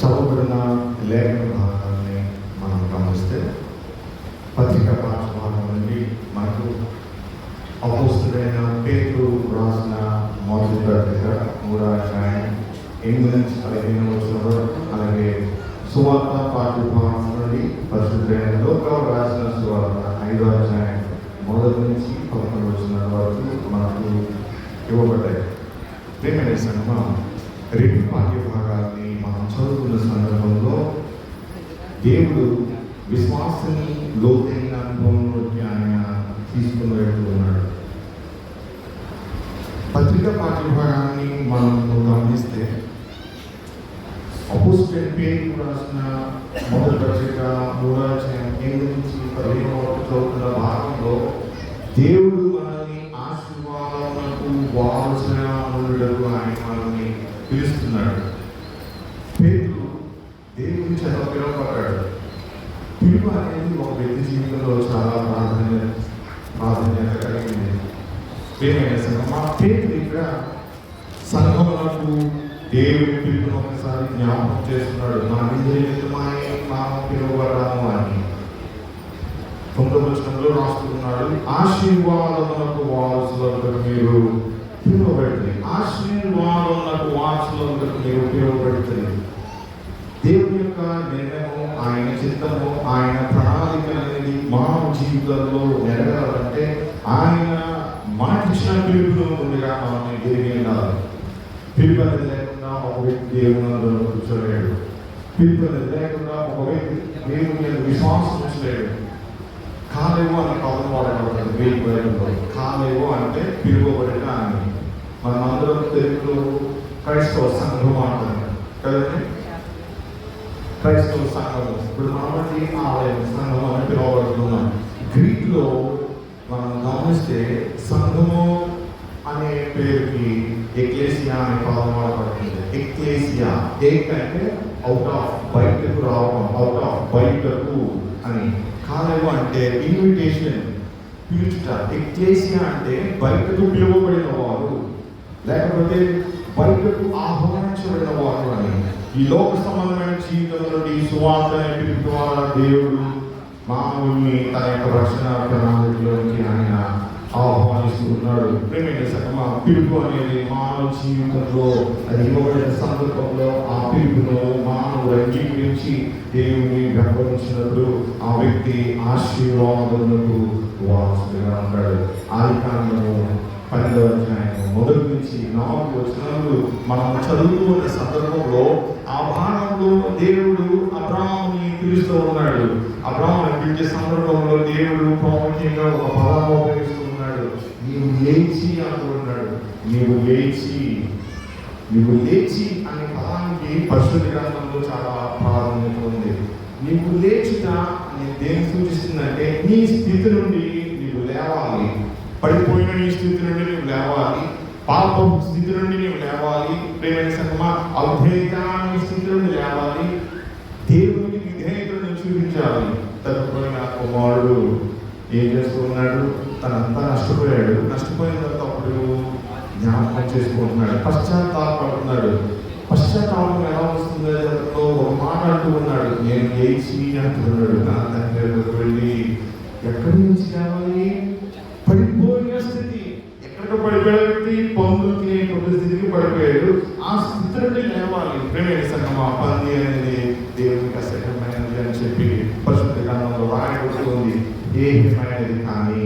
చదవబడిన లేఖన భాగాన్ని మనం గమనిస్తే పత్రిక పాఠభాగం నుండి మనకు అపోస్తుడైన పేతురు రాసిన మొదటి పత్రిక 3వ అధ్యాయం 8 నుంచి 15 వచనం వరకు, అలాగే సువార్త పాఠ్యభాగం నుండి పరిశుద్ధైన లూకా రాసిన సువార్త 5వ అధ్యాయం 1 నుంచి 11 వచనాల వరకు మనకు ఇవ్వబడ్డాయి. ప్రియమైన సంఘం, రెండు పాఠ్యభాగాన్ని మనం చదువుతున్న సందర్భంలో దేవుడు విశ్వాసాన్ని లోతైన అనుభవంలోకి ఆయన తీసుకుని వెళ్తూ ఉన్నాడు. పత్రిక పాఠ్యభాగాన్ని మనం గమనిస్తే అపోస్తలుడైన పేతురు రాసిన మొదటి పత్రిక 3వ అధ్యాయం 8 నుంచి 15 వరకు చదువుతున్న భాగంలో దేవుడు మనల్ని ఆశీర్వాదాలకు వారసులుగా ఉండటకు ఆయన మనల్ని పిలుస్తున్నాడు. పేతురు దేవుని చేత పిలువబడ్డాడు. పిలుపు అనేది ఒక వ్యక్తి జీవితంలో చాలా ప్రాధాన్యత కలిగింది. ప్రియమైన సంఘమా, పేతురు ఇక్కడ సంఘములకు దేవుని పిలుపును ఒకసారి జ్ఞాపకం చేస్తున్నాడు. మన నిజమై మనం పిలువబడ్డాము అని 9వ వచనంలో రాస్తున్నాడు, ఆశీర్వాదములకు వారసులకు మీరు పిలువబడింది. ఆశీర్వాదములకు వారసులకు మీరు పిలువబడుతుంది. దేవుని యొక్క నిర్ణయము, ఆయన చిత్తము, ఆయన ప్రణాళిక అనేది మానవ జీవితంలో నెరవేరాలంటే ఆయన మనకిచ్చిన పిలుపును ముందుగా మనం తిరిగి ఉండాలి. పిలుపు అనేది లేకుండా ఒక వ్యక్తి దేవుని కూర్చోలేడు. పిలుపు అనేది లేకుండా ఒక వ్యక్తి దేవుని యొక్క విశ్వాసం ఉంచలేడు. కాలేవో అని పదం వాడబడతాడు. వేయబడిన కాలేవో అంటే పిలువబడిన అని. మనం అందరం తెలుగులో క్రైస్తవ సంఘం అంటాం కదండి. క్రైస్తవ సంఘం ఇప్పుడు మనకి ఆలయం సంఘం అని పిలువబడుతున్నాం. గ్రీక్లో మనం గమనిస్తే సంఘము అనే పేరుకి ఎక్లేసియా అనే పదం వాడబడుతుంది. ఎక్లేసియా అంటే అవుట్ ఆఫ్, బయటకు రావడం, అవుట్ ఆఫ్ బయటకు అని. కాలేవు అంటే ఇన్విటేషన్, పిలుచుట. ఎక్లేసియా అంటే బయటకు పిలువబడిన వారు, లేకపోతే బయటకు ఆహ్వానించబడిన వారు అని. ఈ లోక సంబంధమైన జీవితంలో ఈ సువార్త అనే పిలుపు ద్వారా దేవుడు మానవుల్ని తన యొక్క రక్షణ ప్రణాళికలోకి ఆయన ఆహ్వానిస్తున్నాడు. ప్రేమైన సకమా, పిలుపు అనేది మానవ జీవితంలో అది ఇవ్వబడిన సందర్భంలో ఆ పిలుపును మానవుడు అంగీకరించి దేవుని వెంబడించినప్పుడు ఆ వ్యక్తి ఆశీర్వాదములకు వారసుడిగా ఉంటాడు. ఆదికాండము 12వ అధ్యాయం 1 నుంచి 4 వచనాలు మనం చదువుతూ ఉన్న సందర్భంలో ఆ భాగంలో దేవుడు అబ్రాహాముని పిలుస్తూ ఉన్నాడు. అబ్రాహాముని పిలిచే సందర్భంలో దేవుడు ప్రాముఖ్యంగా ఒక పదాన్ని ఉపయోగిస్తూ ఉన్నాడు. నీవు లేచి అంటున్నాడు. నీవు లేచి అనే పదానికి పరిశుద్ధ గ్రంథంలో చాలా ప్రాధాన్యత ఉంది. నీవు లేచుట అని దేని సూచిస్తుందంటే నీ స్థితి నుండి నీవు లేవాలి. పడిపోయిన నీ స్థితి నుండి నీవు లేవాలి. పాపం స్థితి నుండి నీవు లేవాలి. ప్రేమైన సంగమా, అవిధేయత నీ స్థితి నుండి లేవాలి. దేవునికి విధేయతను చూపించాలి. తదుపరి నా కుమారుడు ఏం చేస్తూ ఉన్నాడు? తనంతా నష్టపోయిన తర్వాత అప్పుడు జ్ఞాపకం చేసుకుంటున్నాడు, పశ్చాత్తాపడుతున్నాడు. పశ్చాత్తాపం ఎలా వస్తుందో అతను ఒక మాట అంటూ ఉన్నాడు, నేను లేచి అంటున్నాడు. నా తండ్రి వెళ్ళి ఎక్కడి నుంచి కావాలి? పడిపోయిన స్థితి. ఎక్కడికి పడిపోయిన వ్యక్తి పందులు తినే స్థితికి పడిపోయాడు. ఆ స్థితి నుండి లేవాలి. ప్రేమైన సంగమా, పంది అనేది దేవునికి అసహ్యమైనది అని చెప్పి పరిశుద్ధ గ్రంథంలో రాయబడుతుంది. ఏమైనది కానీ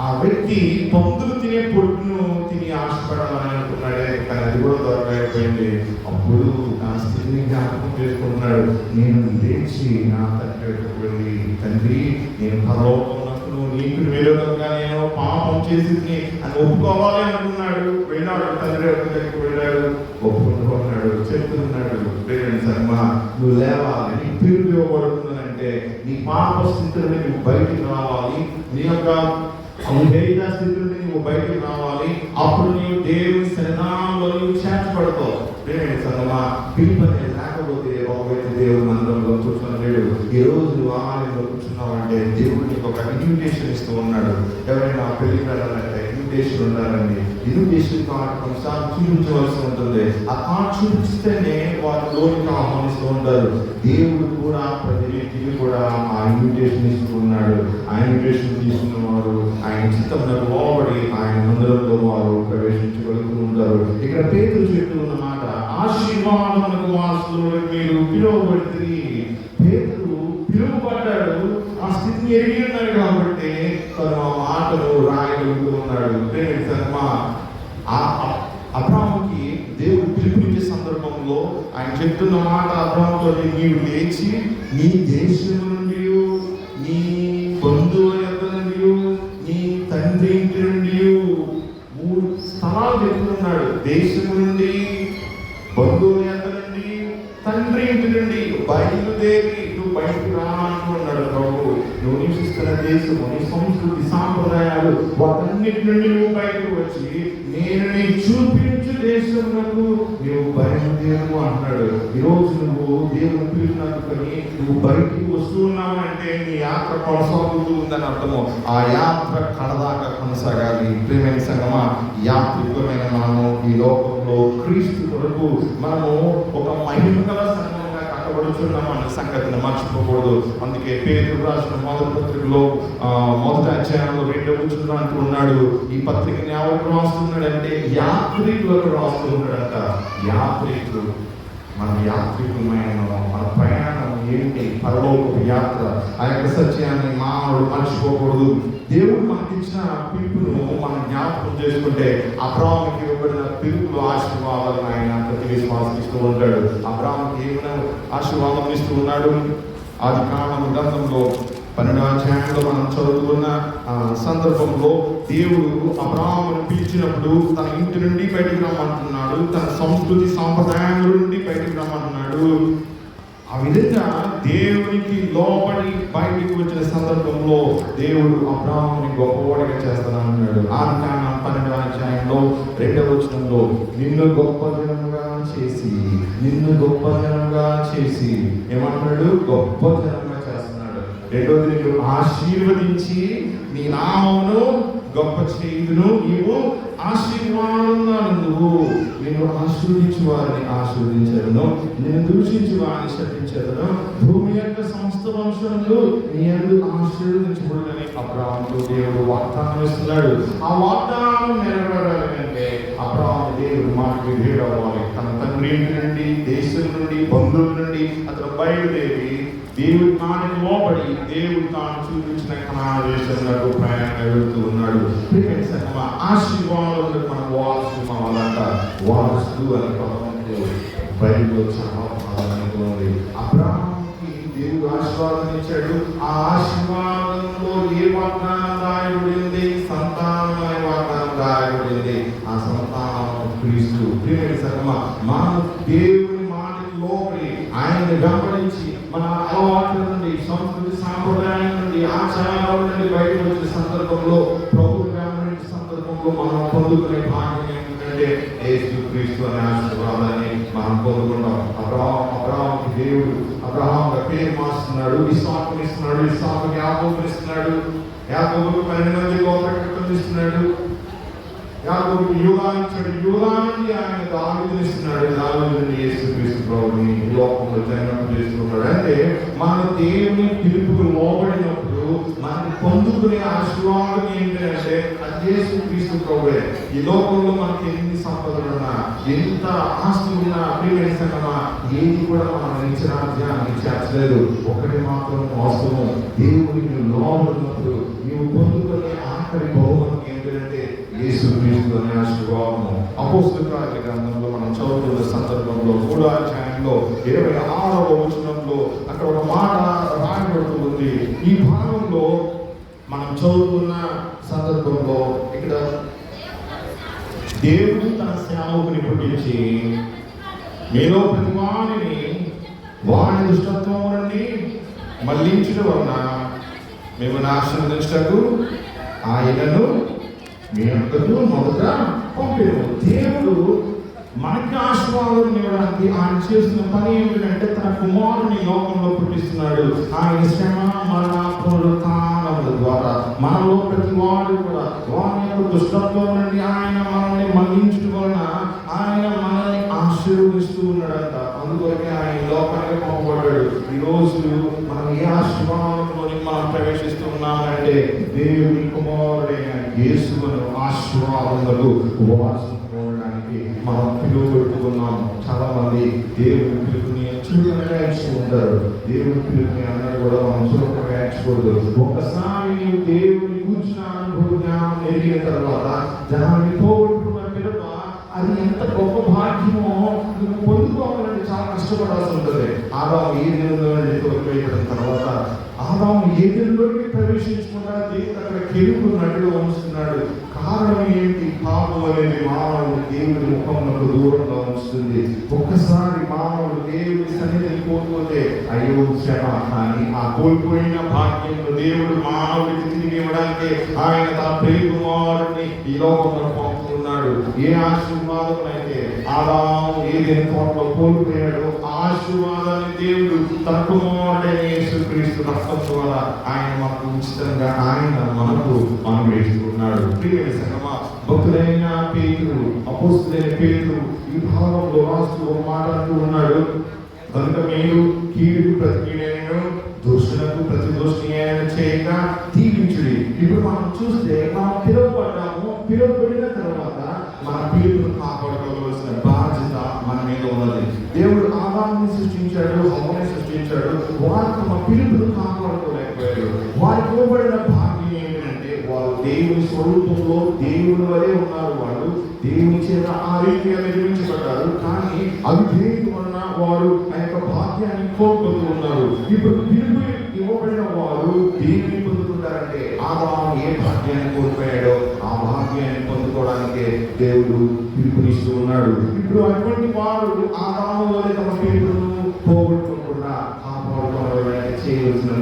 ఆ వ్యక్తి పందులు తినే పొడుగును తిని ఆశపడాలని అనుకున్నాడే, కానీ అది కూడా దొరకైపోయింది. అప్పుడు నా స్థితిని జ్ఞాపకం చేసుకుంటున్నాడు. నేను లేచి నా తండ్రి వెళ్ళి, తండ్రి నేను పరలోకమునకు నీకు విరోధంగా నేను పాపం చేసింది అని ఒప్పుకోవాలి అనుకున్నాడు. వెళ్ళాడు, తండ్రి దగ్గరికి వెళ్ళాడు, ఒప్పుకుంటున్నాడు, చెప్తున్నాడు, సర్మా నువ్వు లేవాలి, నీ పిలుపు ఇవ్వబడుతుందంటే నీ పాప స్థితి నుండి నువ్వు బయటికి రావాలి. నీ యొక్క అవిధేయత స్థితి నుండి నువ్వు బయటికి రావాలి. అప్పుడు నీవు దేవుని సన్నిధానంలో నీవు చేర్చబడతావు. సర్మా పిలుపు అనేది లేకపోతే ఒక వ్యక్తి దేవుని మందిరంలో కూర్చోలేడు. ఈ రోజు నువ్వు ఆలయంలో కూర్చున్నావు అంటే దేవుడు నీకు ఒక ఇన్విటేషన్ ఇస్తూ ఉన్నాడు. ఎవరైనా పెళ్లికి వెళ్ళాలంటే ఇన్విటేషన్ ఉండాలండి. ఇన్విటేషన్ కార్డు కొన్నిసార్లు చూపించవలసి ఉంటుంది. ఆ కార్డు చూపిస్తేనే వారు లోనికి ఆహ్వానిస్తూ ఉంటారు. దేవుడు కూడా ప్రతి వ్యక్తికి కూడా ఆ ఇన్విటేషన్ ఇస్తూ ఉన్నాడు. ఆ ఇన్విటేషన్ తీసుకున్న వారు ఆయన చిత్తమునకు లోబడి ఆయన మందిరంలో వారు ప్రవేశించగలుగుతూ ఉంటారు. ఇక్కడ పేతురు చెప్తూ ఉన్నమాట, ఆశీర్వాదములకు వారసులుగా మీరు పిలువబడి. పేతురు పిలువబడ్డాడు, ఆ స్థితిని ఎరిగి ఉన్నాడు కాబట్టి తను ఆ మాటలు రాయగలుగుతూ ఉన్నాడు. అబ్రాహాముకి దేవుడు పిలుపునిచ్చే సందర్భంలో ఆయన చెప్తున్న మాట అబ్రాహాముతో, నీవు లేచి నీ దేశం నుండి, నీ బంధువుల యొక్క నుండి, నీ తండ్రి ఇంటి నుండి 3 స్థలాలు చెప్తున్నాడు. దేశం నుండి, బంధువుల యొక్క నుండి, తండ్రి ఇంటి నుండి బయలుదేరి నువ్వు బయటకు రా అంటున్నాడు ప్రభు. నువ్వు నివసిస్తున్న దేశము, నీ సంస్కృతి సాంప్రదాయాలు, వాటన్నిటి నుండి నువ్వు బయటకు వచ్చి నేను నీకు చూపించు దేశములకు నువ్వు బయలుదేరు అన్నాడు. ఈరోజు నువ్వు దేవుని పిలిచినందుకని నువ్వు బయటికి వస్తున్నావు అంటే నీ యాత్ర కొనసాగుతూ ఉందని అర్థము. ఆ యాత్ర కడదాకా కొనసాగాలి. ప్రియమైన సంగమా, యాత్రికులమైన మనము ఈ లోకంలో క్రీస్తు కొరకు మనము ఒక మహిమగల సంఘంగా కట్టబడుచున్నాము అన్న సంగతిని మర్చిపోకూడదు. అందుకే పేతురు రాసిన మొదటి పత్రికలో మొదటి అధ్యాయంలో 2వ వచనంలో అంటూ ఉన్నాడు, ఈ పత్రికని ఎవరికి రాస్తున్నాడంటే యాత్రికులకు రాస్తూ ఉన్నాడంట. యాత్రికులు, మన యాత్రికులమైన మన ప్రయాణం ఏంటి? పరలోకపు యాత్ర. ఆ యొక్క సత్యాన్ని మానవుడు మర్చిపోకూడదు. దేవుడు మనకిచ్చిన పిలుపును మనం జ్ఞాపకం చేసుకుంటే అబ్రాహాముకి ఇవ్వబడిన పిలుపులు ఆశీర్వాదాలను ఆయన ప్రతి విశ్వాసం ఇస్తూ ఉంటాడు. అబ్రాహాముకి ఏమైనా ఆశీర్వాదం ఇస్తూ ఉన్నాడు. ఆదికాండం గ్రంథంలో 12వ అధ్యాయంలో మనం చదువుకున్న సందర్భంలో దేవుడు అబ్రాహామును పిలిచినప్పుడు తన ఇంటి నుండి బయటికి రమ్మంటున్నాడు, తన సంస్కృతి సాంప్రదాయాల నుండి బయటికి రమ్మంటున్నాడు. ఆ విధంగా దేవునికి లోబడి బయటికి వచ్చిన సందర్భంలో దేవుడు అబ్రాహాముని గొప్పవాడిగా చేస్తానన్నాడు. ఆదికాండం 12వ అధ్యాయంలో 2వ వచనంలో నిన్ను గొప్ప జనంగా చేసి, నిన్ను గొప్ప జనంగా చేసి ఏమంటున్నాడు? గొప్ప జనంగా చేస్తున్నాడు. రెండోది, నిన్ను ఆశీర్వదించి నీ నామమును గొప్ప చేయుదును, నీవు ఆశీర్వాదం నువ్వు. నేను ఆశీర్వదించు వారిని ఆశీర్వదించను, నేను దూషించు వారిని శపించను. భూమి యొక్క సమస్త వంశములు నీ యందు ఆశీర్వదించబడునని అబ్రాహాముతో దేవుడు వాగ్దానం ఇస్తున్నాడు. ఆ వాగ్దానం నెరవేరాలంటే అబ్రాహాము దేవుడు మాటకి విధేయుడు అవ్వాలి. తన తండ్రి నుండి, దేశం నుండి, బంధువుల నుండి అతను బయలుదేరి దేవుడి మాటకి లోబడి దేవుడు తాను చూపించిన కనాను దేశంలో ప్రయాణంగా వెళ్తూ ఉన్నాడు. ఆశీర్వాదాలు మనం వారసులు అవ్వాలంట. వారసులు అని పదమంటే బైబిల్లో చాలా ప్రాధాన్యత. అబ్రాహాముకి దేవుడు ఆశీర్వాదం ఇచ్చాడు. ఆ ఆశీర్వాదంలో ఏ వాగ్దానం రాయబడింది? సంతానం అనే వాగ్దానం రాయబడింది. ఆ సంతానం క్రీస్తు. ప్రియమైన సంగమా, మనం దేవుని మాటకి లోబడి ఆయన్ని గమనించి మన అలవాట్ల నుండి, సంస్కృతి సాంప్రదాయం నుండి, ఆచారాల నుండి బయటకు వచ్చే సందర్భంలో, ప్రభుత్వ సందర్భంలో మనం పొందుకునే భాగ్యం ఏంటంటే యేసు క్రీస్తు అనే ఆశీర్వాదాన్ని మనం పొందుకుంటాం. అబ్రాహాముకి దేవుడు అబ్రాహాముగా పేరు మార్చుతున్నాడు, ఇస్సాకుని ఇస్తున్నాడు, ఇస్సాకుని యాకోబుని ఇస్తున్నాడు, యాకోబుకు 12 మంది గోత్రకర్తలను ఇస్తున్నాడు, యాకోబుకు యూదా ఇచ్చాడు, యూదా నుండి ఆయన దావీదుని ఇస్తున్నాడు, దావీదు నుండి యేసు క్రీస్తు ప్రభువుని ఈ లోకంలో జన్మ చేస్తున్నాడు. అంటే మన దేవుని పిలుపుకు లోబడినప్పుడు మనకి పొందుకునే ఆశీర్వాదం ఏంటంటే అది యేసు క్రీస్తు ప్రభువే. ఈ లోకంలో మనకి ఎన్ని సంపదలున్నా, ఎంత ఆస్తి ఉన్నా, ప్రియమైన సంగమా, ఏది కూడా మనం ఇచ్చిన ధ్యానం చేర్చలేదు. ఒకటి మాత్రం వాస్తవం, దేవుడికి లోబడినప్పుడు నీవు పొందుకునే ఆఖరి బహుమతి ఏంటంటే యేసు క్రీస్తు అనే ఆశీర్వాదము. అపోస్తలుల కార్యాల గ్రంథంలో మనం చదువుతున్న సందర్భంలో 3వ అధ్యాయంలో 26వ వచనంలో అక్కడ ఒక మాట రాయబడుతూ ఉంది. ఈ భాగంలో మనం చదువుతున్న సందర్భంలో ఇక్కడ దేవుడు తన సేవకుని పుట్టించి మీలో ప్రతి వాని దుష్టత్వం నుండి మళ్లించడం వలన మేము ఆశీర్వదించటకు ఆయనను మీ అంతకు మొదట పంపారు. దేవుడు మనకి ఆశీర్వాదం ఇవ్వడానికి ఆయన చేస్తున్న పని ఏమిటంటే తన కుమారుని లోకంలో పుట్టిస్తున్నాడు. ఆయన శ్రమ, మరణ, పునరుత్థానముల ద్వారా మనలో ప్రతి వాడు కూడా వారి యొక్క దుష్టత్వం నుండి ఆయన మనల్ని మళ్లించడం వలన ఆయన మనల్ని ఆశీర్వదిస్తూ ఉన్నాడంట. అందువరకే ఆయన ఈ లోకానికి పంపబడ్డాడు. ఈరోజు మనం ఏ ఆశీర్వాదంలోని మనం ప్రవేశిస్తూ ఉన్నామంటే దేవుని కుమారుడైన యేసును ఆశీర్వాదములకు వారసుకోవడానికి మనం పిలువబడుతున్నాము. చాలా మంది దేవుని పిలుపుని చురుకవేయించుతూ ఉంటారు. దేవుని పిలుపుని అందరూ కూడా మనం చురుకవేయించకూడదు. ఒక్కసారి నువ్వు దేవుని కూర్చున్న అనుభవం ఎరిగిన తర్వాత దాన్ని పోగొట్టుకున్న పిలువ అది ఎంత గొప్ప భాగ్యమో నువ్వు పొందుకోవాలంటే చాలా కష్టపడాల్సి ఉంటుంది. ఆదాము ఏదెనులో తోలిపోయిన తర్వాత ఆదాము ఏదెనులోకి ప్రవేశించకుండా దేవుడు అక్కడ కెలుపు నడిలో ఉంచుతున్నాడు. కారణం ఏంటి? పాపం అనేది మానవుడు దేవుడి ముఖమునకు దూరంగా ఉంచుతుంది. ఒక్కసారి మానవుడు దేవుడి సన్నిధిని కోల్పోతే అయ్యో శ్రమ. కానీ ఆ కోల్పోయిన భాగ్యంలో దేవుడు మానవుడికి తిరిగి ఇవ్వడానికి ఆయన తన ప్రియకుమారుడిని ఈ లోకంలో పంపుతున్నాడు. ఏ ఆశీర్వాదం అయితే ఆదాము ఏదైనా తోటలో కోల్పోయాడో ఆశీర్వాదాన్ని దేవుడు తన కుమారుడైన యేసుక్రీస్తు రక్తం ద్వారా ఆయన మనకు ఉచితంగా ఆయన మనకు అనుగ్రహిస్తున్నాడు. ప్రియమైన సంగమా, భక్తులైన పేతురు, అపోస్తలుడైన పేతురు ఈ భాగంలో రాస్తూ ఒక మాట అంటూ ఉన్నాడు. కనుక మీరు కీడుకు ప్రతి కీడైనను దోషులకు ప్రతి దోషిని చేయక దీవించుడి. ఇప్పుడు మనం చూస్తే మనం పిలువబడ్డాము. పిలువబడిన తర్వాత మన పిలుపును కాపాడుకోవాల్సిన బాధ్యత మన మీద ఉన్నది. దేవుడు ఆదాముని సృష్టించాడు, హవ్వని సృష్టించాడు. వారు తమ పిలుపును కాపాడుకోలేకపోయారు. వారికి ఇవ్వబడిన భాగ్యం ఏంటంటే వారు దేవుని స్వరూపంలో దేవుని వలె ఉన్నారు. వాళ్ళు దేవుని చేత ఆ రీతిగా నిర్మించబడ్డారు. కానీ అవిధేయత వలన వారు ఆ యొక్క భాగ్యాన్ని కోల్పోతూ ఉన్నారు. ఇప్పుడు పిలుపు ఇవ్వబడిన వారు దేనిని పొందుకుంటారంటే ఆదాము ఏ భాగ్యాన్ని కోల్పోయాడో ఆ భాగ్యాన్ని పొందుకోవడానికి దేవుడు పిలుపునిస్తూ ఉన్నాడు. ఇప్పుడు అటువంటి వారు ఆదాము వలె తమ పిలుపును పోగొట్టుకోకుండా కాపాడుకోవడానికి చేయవలసిన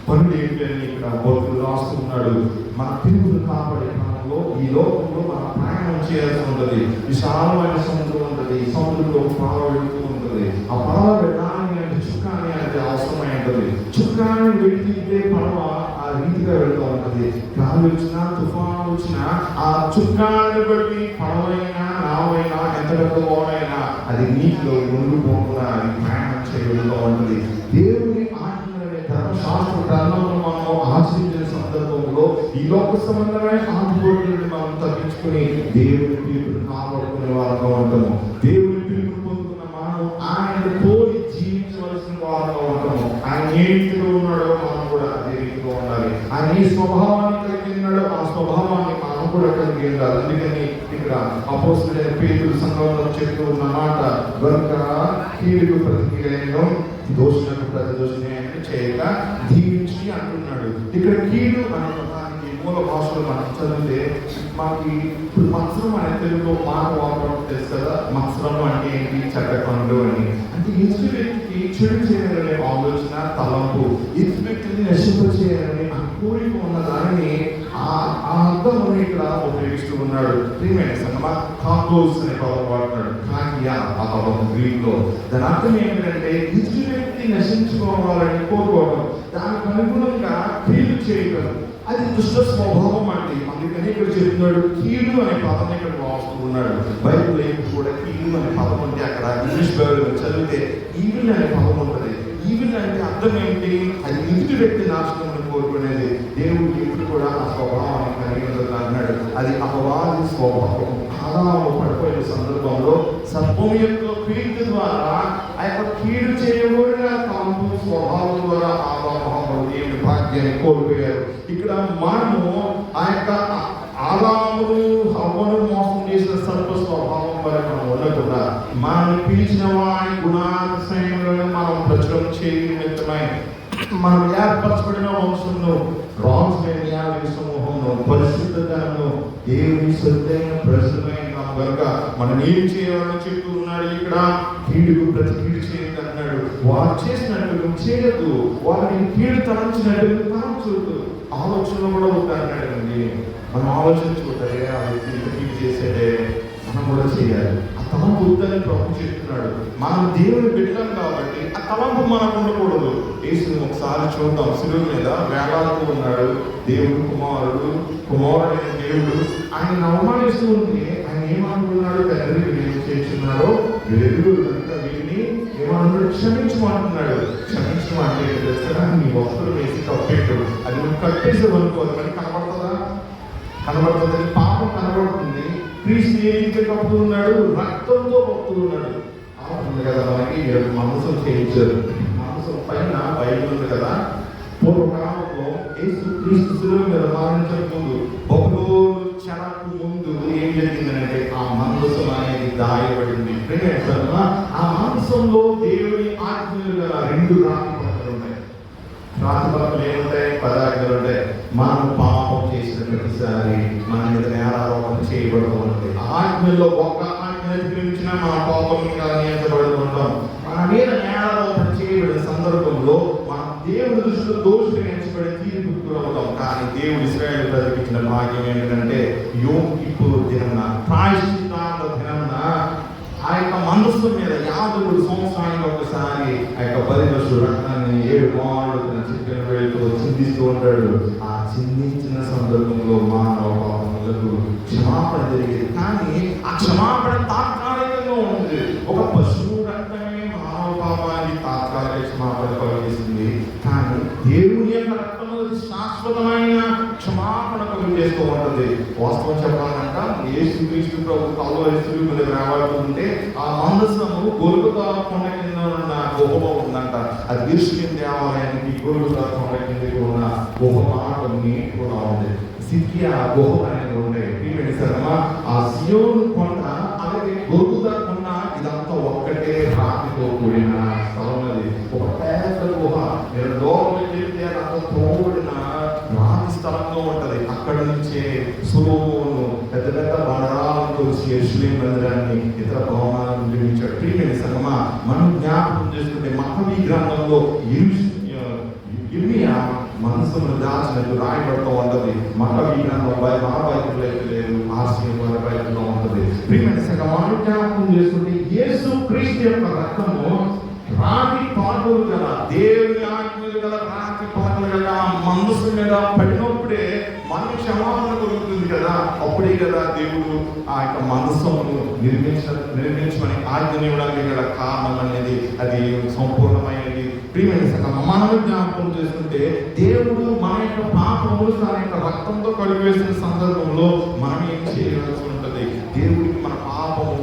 పనులు ఏంటని ఇక్కడ భక్తులు రాస్తున్నాడు. మన పిలుపును కాపాడే క్రమంలో ఈ లోకంలో మన ప్రయాణం చేయాల్సి ఉంటుంది. విశాలమైన సముద్రం ఉంటుంది. సముద్రంలో పడవ వెళుతూ ఉంటుంది. ఆ పడవ వెళ్ళాలని అంటే చుక్కాని అంటే అవసరమై ఉంటుంది. చుక్కాని వెళితే పడవ ఆ రీతిగా వెళ్తూ ఉంటుంది. గాలి వచ్చినా తుఫాను వచ్చినా ఆ చుక్కాన్ని బట్టి పడవైనా నావైనా ఎంత పెద్ద ఓడైనా అది నీటిలో మునిగిపోకుండా అది ప్రయాణం చేయగలుగుతూ ఉంటుంది. దేవుని ధర్మశాస్త్ర గ్రంథంలో మనం ఆచరించిన సందర్భంలో ఈ లోక సంబంధమైన ఆందోళనని మనం తగ్గించుకుని దేవుని పిలుపుని కాపాడుకునే వారుగా ఉంటాము. దేవుని పిలుపుని పొందుకున్న మనం ఆయన పోలి జీవించవలసిన వారుగా ఉంటాము. ఆయన ఏ రీతిలో ఉన్నాడో మనం కూడా అదే రీతిలో ఉండాలి. ఆయన ఏ స్వభావాన్ని కలిగి ఉన్నాడో ఆ స్వభావాన్ని మనం కూడా కలిగి ఉండాలి. అందుకని ఇక్కడ అపోస్తలుడైన పేతురు సంఘంలో చెప్తూ ఉన్న మాట, కనుక కీడుకు ప్రతి కీడైనను దోషులకు ప్రతి దోషిని చేయక దీవించి అంటున్నాడు. ఇక్కడ కీడు అనే పదానికి మూల భాషలో మనం చదివితే మనకి ఇప్పుడు మత్సరం అనే తెలుగులో మాట వాడడం తెలుసు కదా. మత్సరం అంటే ఏంటి? చెడ్డపనులు అని. అంటే ఎదుటి వ్యక్తికి చెడు చేయాలనే ఆలోచన, తలంపు, ఎదుటి వ్యక్తిని నశింప చేయాలని ఆ కోరిక ఉన్న దానిని ఆ అర్థం ఇక్కడ ఉపయోగిస్తూ ఉన్నాడు. ప్రియమైన సంగమా, కాకోస్ అనే పదం వాడుతున్నాడు. కాకియా ఆ పదం గ్రీక్ లో. దాని అర్థం ఏంటంటే ఎదుటి వ్యక్తి నశించుకోవాలని కోరుకోవడం, దానికి అనుగుణంగా క్రియలు చేయడం. అది దుష్ట స్వభావం అండి. అందుకని ఇక్కడ చెప్తున్నాడు కీడు అనే పదం ఇక్కడ వాడుతూ ఉన్నాడు. బైబిల్ కూడా కీడు అనే పదం అంటే అక్కడ ఇంగ్లీష్ బైబిల్ చదివితే ఈవిల్ అనే పదం ఉంటుంది. ఈవిల్ అంటే అర్థం ఏంటి? అది ఎదుటి వ్యక్తి నాశనం కోరుకునేది. దేవుడు ఇప్పుడు కూడా ఆ స్వభావాన్ని కలిగి ఉండదు అన్నాడు. అది అపవాది స్వభావం. ఆదాము పడిపోయిన సందర్భంలో సర్పం యొక్క కీడు ద్వారా ఆ యొక్క కీడు చేయబడిన తమ స్వభావం ద్వారా ఆదాము దేవుని భాగ్యాన్ని కోల్పోయారు. ఇక్కడ మనము ఆ యొక్క ఆదామును హవ్వను మోసం చేసిన సర్ప స్వభావం వల్ల మనం ఉండకుండా మనల్ని పిలిచిన వారి గుణాతిశయంలో మనం ప్రచురం చేయనిమిత్తమై మనం ఏర్పరచబడిన వంశంలో రాజులైన సమూహంలో పరిశుద్ధతను దేవుని సొత్తైన ప్రజలమైన కనుక మనం ఏం చేయాలని చెప్తూ ఉన్నాడు. ఇక్కడ కీడుకు ప్రతి కీడు చేయదు అన్నాడు. వారు చేసినట్టు చేయదు, వారిని కీడు తలంచినట్టు తలంచదు. ఆలోచనలో కూడా ఉంటారండి. మనం ఆలోచించుకుంటారే ఆ వ్యక్తి కీడు చేసేదే మనం కూడా చేయాలి. ఆ తలంపు వద్దని ప్రభు చెప్తున్నాడు. మనం దేవుని బిడ్డలం కాబట్టి ఆ తలంపు మనకు ఉండకూడదు. యేసుని ఒకసారి చూద్దాం. శిలువ మీద వేలాడుతూ ఉన్నాడు దేవుడు కుమారుడైన దేవుడు. ఆయన అవమానిస్తూ ఉంటే ఆయన ఏమనుకున్నాడు? తండ్రి వీళ్ళు చేస్తున్నారో వెలుగు కనుక వీరిని క్షమించమంటున్నాడు. క్షమించడం అంటే తెలుసా, నీ వస్త్రం వేసి కప్పెట్టు. అది నువ్వు కట్టేసేవనుకో అది మనకి కనబడుతుందా? కనబడుతుంది. పాపం కనబడుతుంది. క్రీస్తు ఏ రీతిగా కప్పుతున్నాడు? రక్తంతో కప్పుతున్నాడు. అవుతుంది కదా, మనకి మనసు చేయించారు. మనసు పైన బైబిల్ ఉంది కదా, పూర్వకాలంలో యేసు క్రీస్తు శిలువ మీద మరణించక ముందు క్షణకు ముందు ఏం జరిగిందంటే ఆ మనసు అనేది దాయబడింది. ఆ మనసులో దేవుని ఆజ్ఞలు గల 2 రాతి పలకలు ఉంటాయి. రాతి పలకలు ఏముంటాయి? 10 ఆజ్ఞలు ఉంటాయి. మనం పాపం చేసిన ప్రతిసారి మన మీద నేరారోపణ చేయబడుతూ ఉంటుంది. ఆజ్ఞల్లో ఒక ఆజ్ఞ అతిక్రమించినా మన పాపం నియంత్రించబడుతూ ఉంటాం. మన మీద నేరారోపణ చేయబడిన సందర్భంలో మనం దేవుడి దృష్టిలో దోషులు ఎంచబడి తీర్పుకు గురవుతాం. కానీ దేవుడు ఇశ్రాయేలు ప్రజలకు ఇచ్చిన భాగ్యం ఏంటంటే యోమ్ కిప్పూర్ దినమున, ప్రాయశ్చిత్తాల దినమున ఆ యొక్క మనస్సు మీద 53 సంవత్సరానికి ఒకసారి ఆ యొక్క 10 పశువుల రక్తాన్ని 7 మాళ్ళు తన చికెన్ వేలుతో చిందిస్తూ ఉంటాడు. ఆ చిందించిన సందర్భంలో మానవ పాపములకు క్షమాపణ జరిగేది. కానీ ఆ క్షమాపణ తాత్కాలికంగా ఉంటుంది. ఒక పశువు రక్తమే మానవ పాపానికి తాత్కాలిక క్షమాపణ కలిగిస్తుంది. కానీ దేవుని యొక్క రక్తం శాశ్వతమైన క్షమాపణ కలిగేస్తూ ఉంటుంది. వాస్తవం చెప్పాలంట, యేసుక్రీస్తు ప్రభు కల్వరి మీద రావాడుతుంటే ఆ మందసము గొలుగుతా కొండ కింద ఉన్న గుహలో ఉందంట. అది గిర్షియన్ దేవాలయానికి గొలుగుతా కొండ కింద ఉన్న గుహ మాటని కూడా ఉంది. సికియా గుహ అనేది ఉంటాయి. ఆ సియోను కొండ అలాగే గొలుగుతా కొండ ఇదంతా ఒక్కటే రాతితో కూడిన స్థలం. అది ఒక పెద్ద గుహ. మీరు లోపలికి వెళ్తే అదంతా తోడిన రాతి స్థలంలో ఉంటది. అక్కడ నుంచే సొలొమోను పెద్ద పెద్ద బండరాలతో యెరూషలేము మందిరాన్ని, ఇతర భవనాలను నిర్మించాడు. ప్రియమైన సంగమా, మనం జ్ఞాపకం చేసుకుంటే మత్తయి గ్రంథంలో ఇర్మియా మనసును దాచినట్టు రాయబడుతూ ఉంటది. మత్తయి గ్రంథం మా బైబిల్లో అయితే లేదు, ఆర్సీఎం వారి బైబిల్లో ఉంటది. ప్రియమైన సంగమా, మనం జ్ఞాపకం చేసుకుంటే యేసు క్రీస్తు యొక్క రక్తము రాతి పాటలు గల, దేవుని ఆజ్ఞలు గల రాతి పాటలు గల మనసు మీద పడినప్పుడే మనకి క్షమాపణ కలుగుతుంది కదా. అప్పుడే కదా దేవుడు ఆ యొక్క మనస్సును నిర్మించమని ఆజ్ఞని ఇవ్వడానికి గల కారణం అనేది అది సంపూర్ణమైనది. ప్రియమైన సంగమా, మనం జ్ఞాపకం చేసుకుంటే దేవుడు మన యొక్క పాపములు తన యొక్క రక్తంతో కడిగివేసిన సందర్భంలో మనం ఏం చేయవలసి ఉంటుంది? దేవుడికి మన పాపము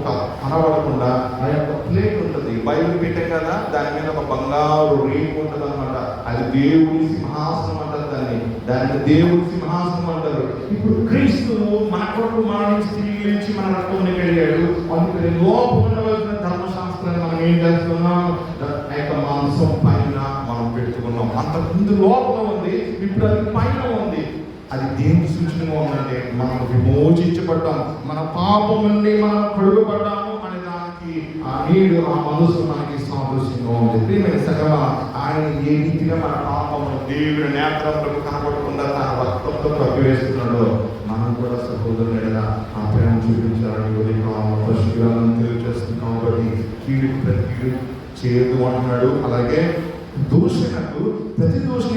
కనబడకుండా ఆ యొక్క ప్లేట్ ఉంటుంది, బైబిల్ పెట్టాం కదా, దాని మీద ఒక బంగారు రేపు ఉంటుంది అనమాట. అది దేవుడి సింహాసనం అంటారు. దాన్ని దేవుడి సింహాసనం అంటారు. ఇప్పుడు క్రీస్తు మన కొరకు మరణించి తిరిగి లేచి మన రక్తాన్ని కడిగాడు. అందుకని లోపల ఉండవలసిన ధర్మశాస్త్రాన్ని మనం ఏం చేస్తున్నాం? ఆ యొక్క మాంసం పైన మనం పెట్టుకున్నాం. అంతకుముందు లోపల ఉంది, ఇప్పుడు అది పైన ఉంది. అది దేనికి సూచనగా ఉందంటే మనం విమోచించబడ్డాం, మన పాపం నుండి మనం కడుగబడ్డాము అనే దానికి ఆ నీడు, ఆ మనసు మనకి సాదృశ్యంగా ఉంది. ప్రియమైన సగమా, ఆయన ఏ రీతిగా మన పాపము దేవుడి నేత్రములకు కనబడకుండా తన రక్తంతో కప్పివేస్తున్నాడో మనం కూడా సహోదరులుగా ఆ ప్రేమ చూపించాలని పరిశుభ్రంగా తెలియజేస్తుంది. కాబట్టి కీడు ప్రతి చేయదు అంటున్నాడు. అలాగే దూషణకు ప్రతి దూషణ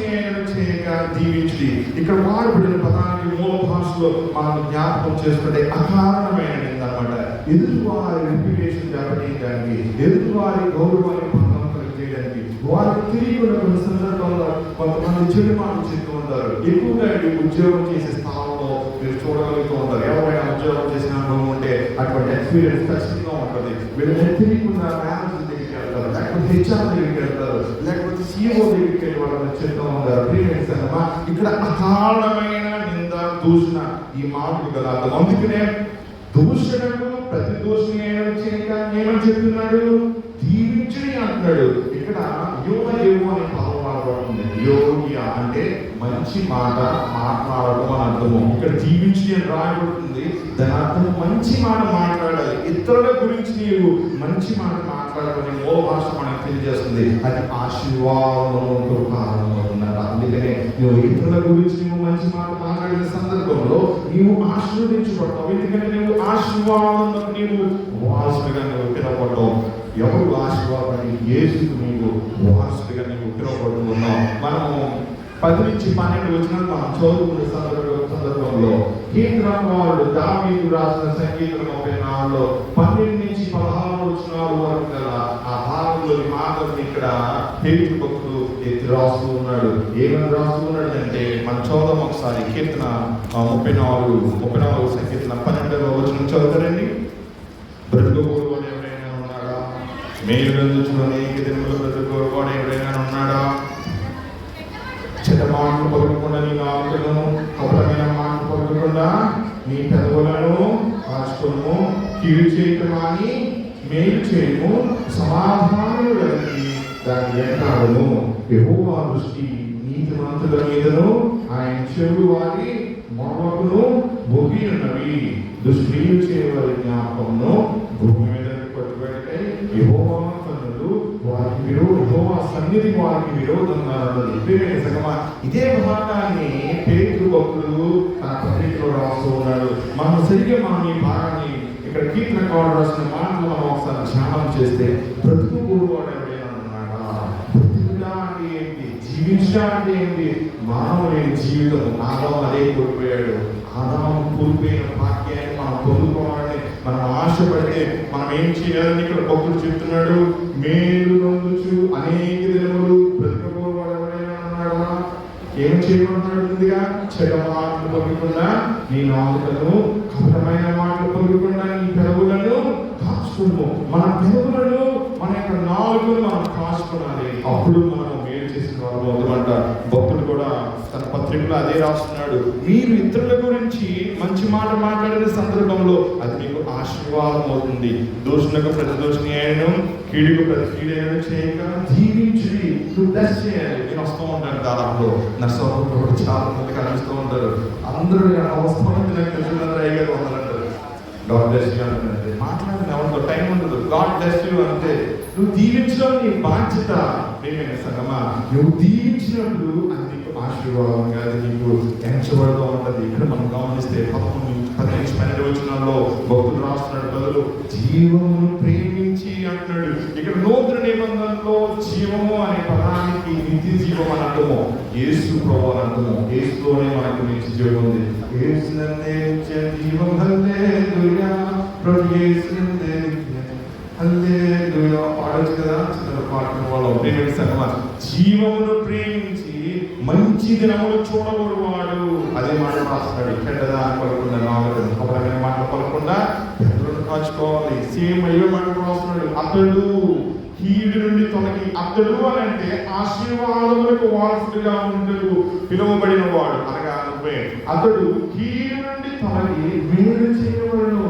చేయక దీవించి, ఇక్కడ వాడబడిన పదానికి మూల భాషలో మనం జ్ఞాపకం చేసుకుంటే అకారణమైన నిందనమాట. ఎదుటివారి రెప్యుటేషన్ దెబ్బతీయడానికి, ఎదుటివారి గౌరవాన్ని భంగం కలిగేయడానికి, వారికి తెలియకుండా కొన్ని సందర్భాల్లో కొంతమంది చెడు మాటలు చెప్తూ ఉంటారు. ఎక్కువగా ఉద్యోగం చేసే స్థానంలో మీరు చూడగలుగుతూ ఉంటారు. ఎవరైనా ఉద్యోగం చేసిన అనుభవం ఉంటే అటువంటి ఎక్స్పీరియన్స్ ఖచ్చితంగా ఉంటుంది. వీళ్ళని తెలియకుండా మేనేజర్ దగ్గరికి వెళ్తారు, లేకపోతే హెచ్ఆర్ దగ్గరికి వెళ్తారు, లేకపోతే సిఇఓ దగ్గరికి వెళ్ళి వాళ్ళని చెప్తూ ఉంటారు. ప్రియమైన ఇక్కడ అకారణమైన నింద, దూషణ ఈ మాటలు కదా. అందుకనే దూషణకు ప్రతి దూషణ చేయక ఏమని చెప్తున్నాడు? దీవించని అంటున్నాడు. ఇక్కడ యోగ అనే పదం వాడబడుతుంది. యోగ్య అంటే మంచి మాట మాట్లాడడం అని అర్థము. ఇక్కడ దీవించి అని రాయబడుతుంది. దాని అర్థం మంచి మాట మాట్లాడాలి. ఇతరుల గురించి నీవు మంచి మాట మాట్లాడమని మూల భాష మనకు తెలియజేస్తుంది. అది ఆశీర్వాదంతో కారణమవుతున్నారు. అందుకనే నువ్వు ఇతరుల గురించి నువ్వు మంచి మాట మాట్లాడిన సందర్భంలో నీవు ఆశీర్వదించబడతావు. ఎందుకంటే నువ్వు ఆశీర్వాదంలో నీవు వారసుడిగా నువ్వు పిలవబడ్డావు. ఎవరు ఆశీర్వాదాన్ని యేసుకు నీవు వారసుడిగా నీవు పిలవబడుతున్నావు. మనము 10 నుంచి 12 వచనాలు మనం చదువుకునే సందర్భంలో కీర్తనకారుడు దావీదు రాసిన సంగీతం 34లో 12 నుంచి 16 వచనాల వరకు గల ఆ భాగంలో మాటలు ఇక్కడ పేతురు భక్తుడు ఎత్తి రాస్తూ ఉన్నాడు. ఏమని రాస్తూ ఉన్నాడు అంటే, మనం చదువుదాం ఒకసారి. కీర్తన 34 సంకీర్తన 12వ వచనం చదువుతారండి. బ్రతుకువాడు ఎవరైనా ఉన్నాడా? మేలు గందుచును అనేక దినములు బ్రతుకువాడు ఎవరైనా ఉన్నాడా? చెడ్డ మాటలు పలుకకుండా నీ నాలుకలను, కపటమైన మాటలు పలుకకుండా నీ పెదవులను కాచుకొనుము. కీడు చేయటం అని మేలు చేయము, సమాధానము కలిగి దాన్ని వెంటాడుము. యెహోవా దృష్టి నీతిమంతుల మీదను, ఆయన చెవులు వారి మొర్రకును బొగి ఉన్నవి. దుష్క్రియలు చేయవారి జ్ఞాపకమును భూమి మీద పట్టుబడితే యెహోవా కన్నులు వారికి యెహోవా సన్నిధి వారికి విరోధంగా ఉన్నది. ఇదే భాగాన్ని పేతురు భక్తుడు తన పత్రికలో రాస్తూ ఉన్నాడు. మనం సరిగ్గా ఈ భాగాన్ని ఇక్కడ కీర్తనకారుడు రాసిన మాటలు మనం ఒకసారి ధ్యానం చేస్తే, బ్రతుకువాడు ఎవరైనా ఉన్నాడా? బ్రతుకుడా అంటే ఏంటి? జీవించడా అంటే ఏంటి? మానవ లేని జీవితం. ఆదాము అదే కోల్పోయాడు. ఆదాము కోల్పోయిన భాగ్యాన్ని మనం పొందుకోవాలని మనం ఆశపడితే మనం ఏం చేయాలని ఇక్కడ భక్తుడు చెప్తున్నాడు. మేలు నొందుచు అనేక దినములు బ్రతుకువాడు ఎవరైనా ఉన్నాడా? ఏం చేయమంటున్నాడు? ముందుగా చెడ్డ మాటలు పలుకకుండా నీ నాలుకలను, కపటమైన మాటలు పలుకకుండా నీ పెదవులను కాచుకోము. మన పెదవులను, మన యొక్క నాలుకలను మనం కాచుకోవాలి. అప్పుడు మనం మేలు చేసిన వారు అవుతామంట. భక్తుడు కూడా తన పత్రికలో అదే రాస్తున్నాడు. మీరు ఇతరుల గురించి మంచి మాట మాట్లాడిన సందర్భంలో అది మీకు ఆశీర్వాదం అవుతుంది. దోషులకు ప్రతి దోషిని అయిన, కీడుకు ప్రతి కీడైన చేయక జీవించి బ్లెస్ చేయాలి. నేను వస్తూ ఉంటాను దాదాపు నా సోదరుడు చాలా మంది కనిపిస్తూ ఉంటారు. అందరూ అవసరమైతే నాకు తెలిసిన రైగారు వందలంటారు. గాడ్ బ్లెస్ యూ అంటే మాట్లాడిన ఎవరితో టైం ఉండదు. గాడ్ బ్లెస్ యూ అంటే నువ్వు దీవించడం నీ బాధ్యత. ప్రియమైన సంగమా, నువ్వు దీవించినప్పుడు అది నీకు ఆశీర్వాదంగా, అది నీకు ఎంచబడుతూ ఉంటుంది. ఇక్కడ మనం గమనిస్తే 11-12 వచనాల్లో భక్తుడు రాస్తున్నాడు, బదులు జీవమును ప్రేమించి అంటున్నాడు. ఇక్కడ నూతన నిబంధనలో జీవము అనే పదానికి నిత్య జీవం అని అర్థము. యేసు ప్రభువు అని అర్థము. యేసులోనే మనకు నిత్య జీవం ఉంది. యేసునందే నిత్య జీవం. హల్లెలూయా. ప్రభు యేసునందే హల్లెలూయా పాడొచ్చు కదా చిన్న పాటల వాళ్ళు. ప్రేమించి సంగమా, జీవమును ప్రేమించి మంచి దినములు చూడగొరువాడు. అదే మాట రాస్తాడు. చెడ్డదాన్ని పలకుండా, నాలుకను, కపటమైన మాటలు పలకుండా పెదవులను కాచుకోవాలి. సేమ్ అయ్యే మాటలు రాస్తున్నాడు. అతడు కీడు నుండి తొలగి, అతడు అని అంటే ఆశీర్వాదములకు వారసుడిగా ఉండదు పిలువబడిన వాడు అనగా నువ్వే. అతడు కీడు నుండి తొలగి మేలు చేయవలను.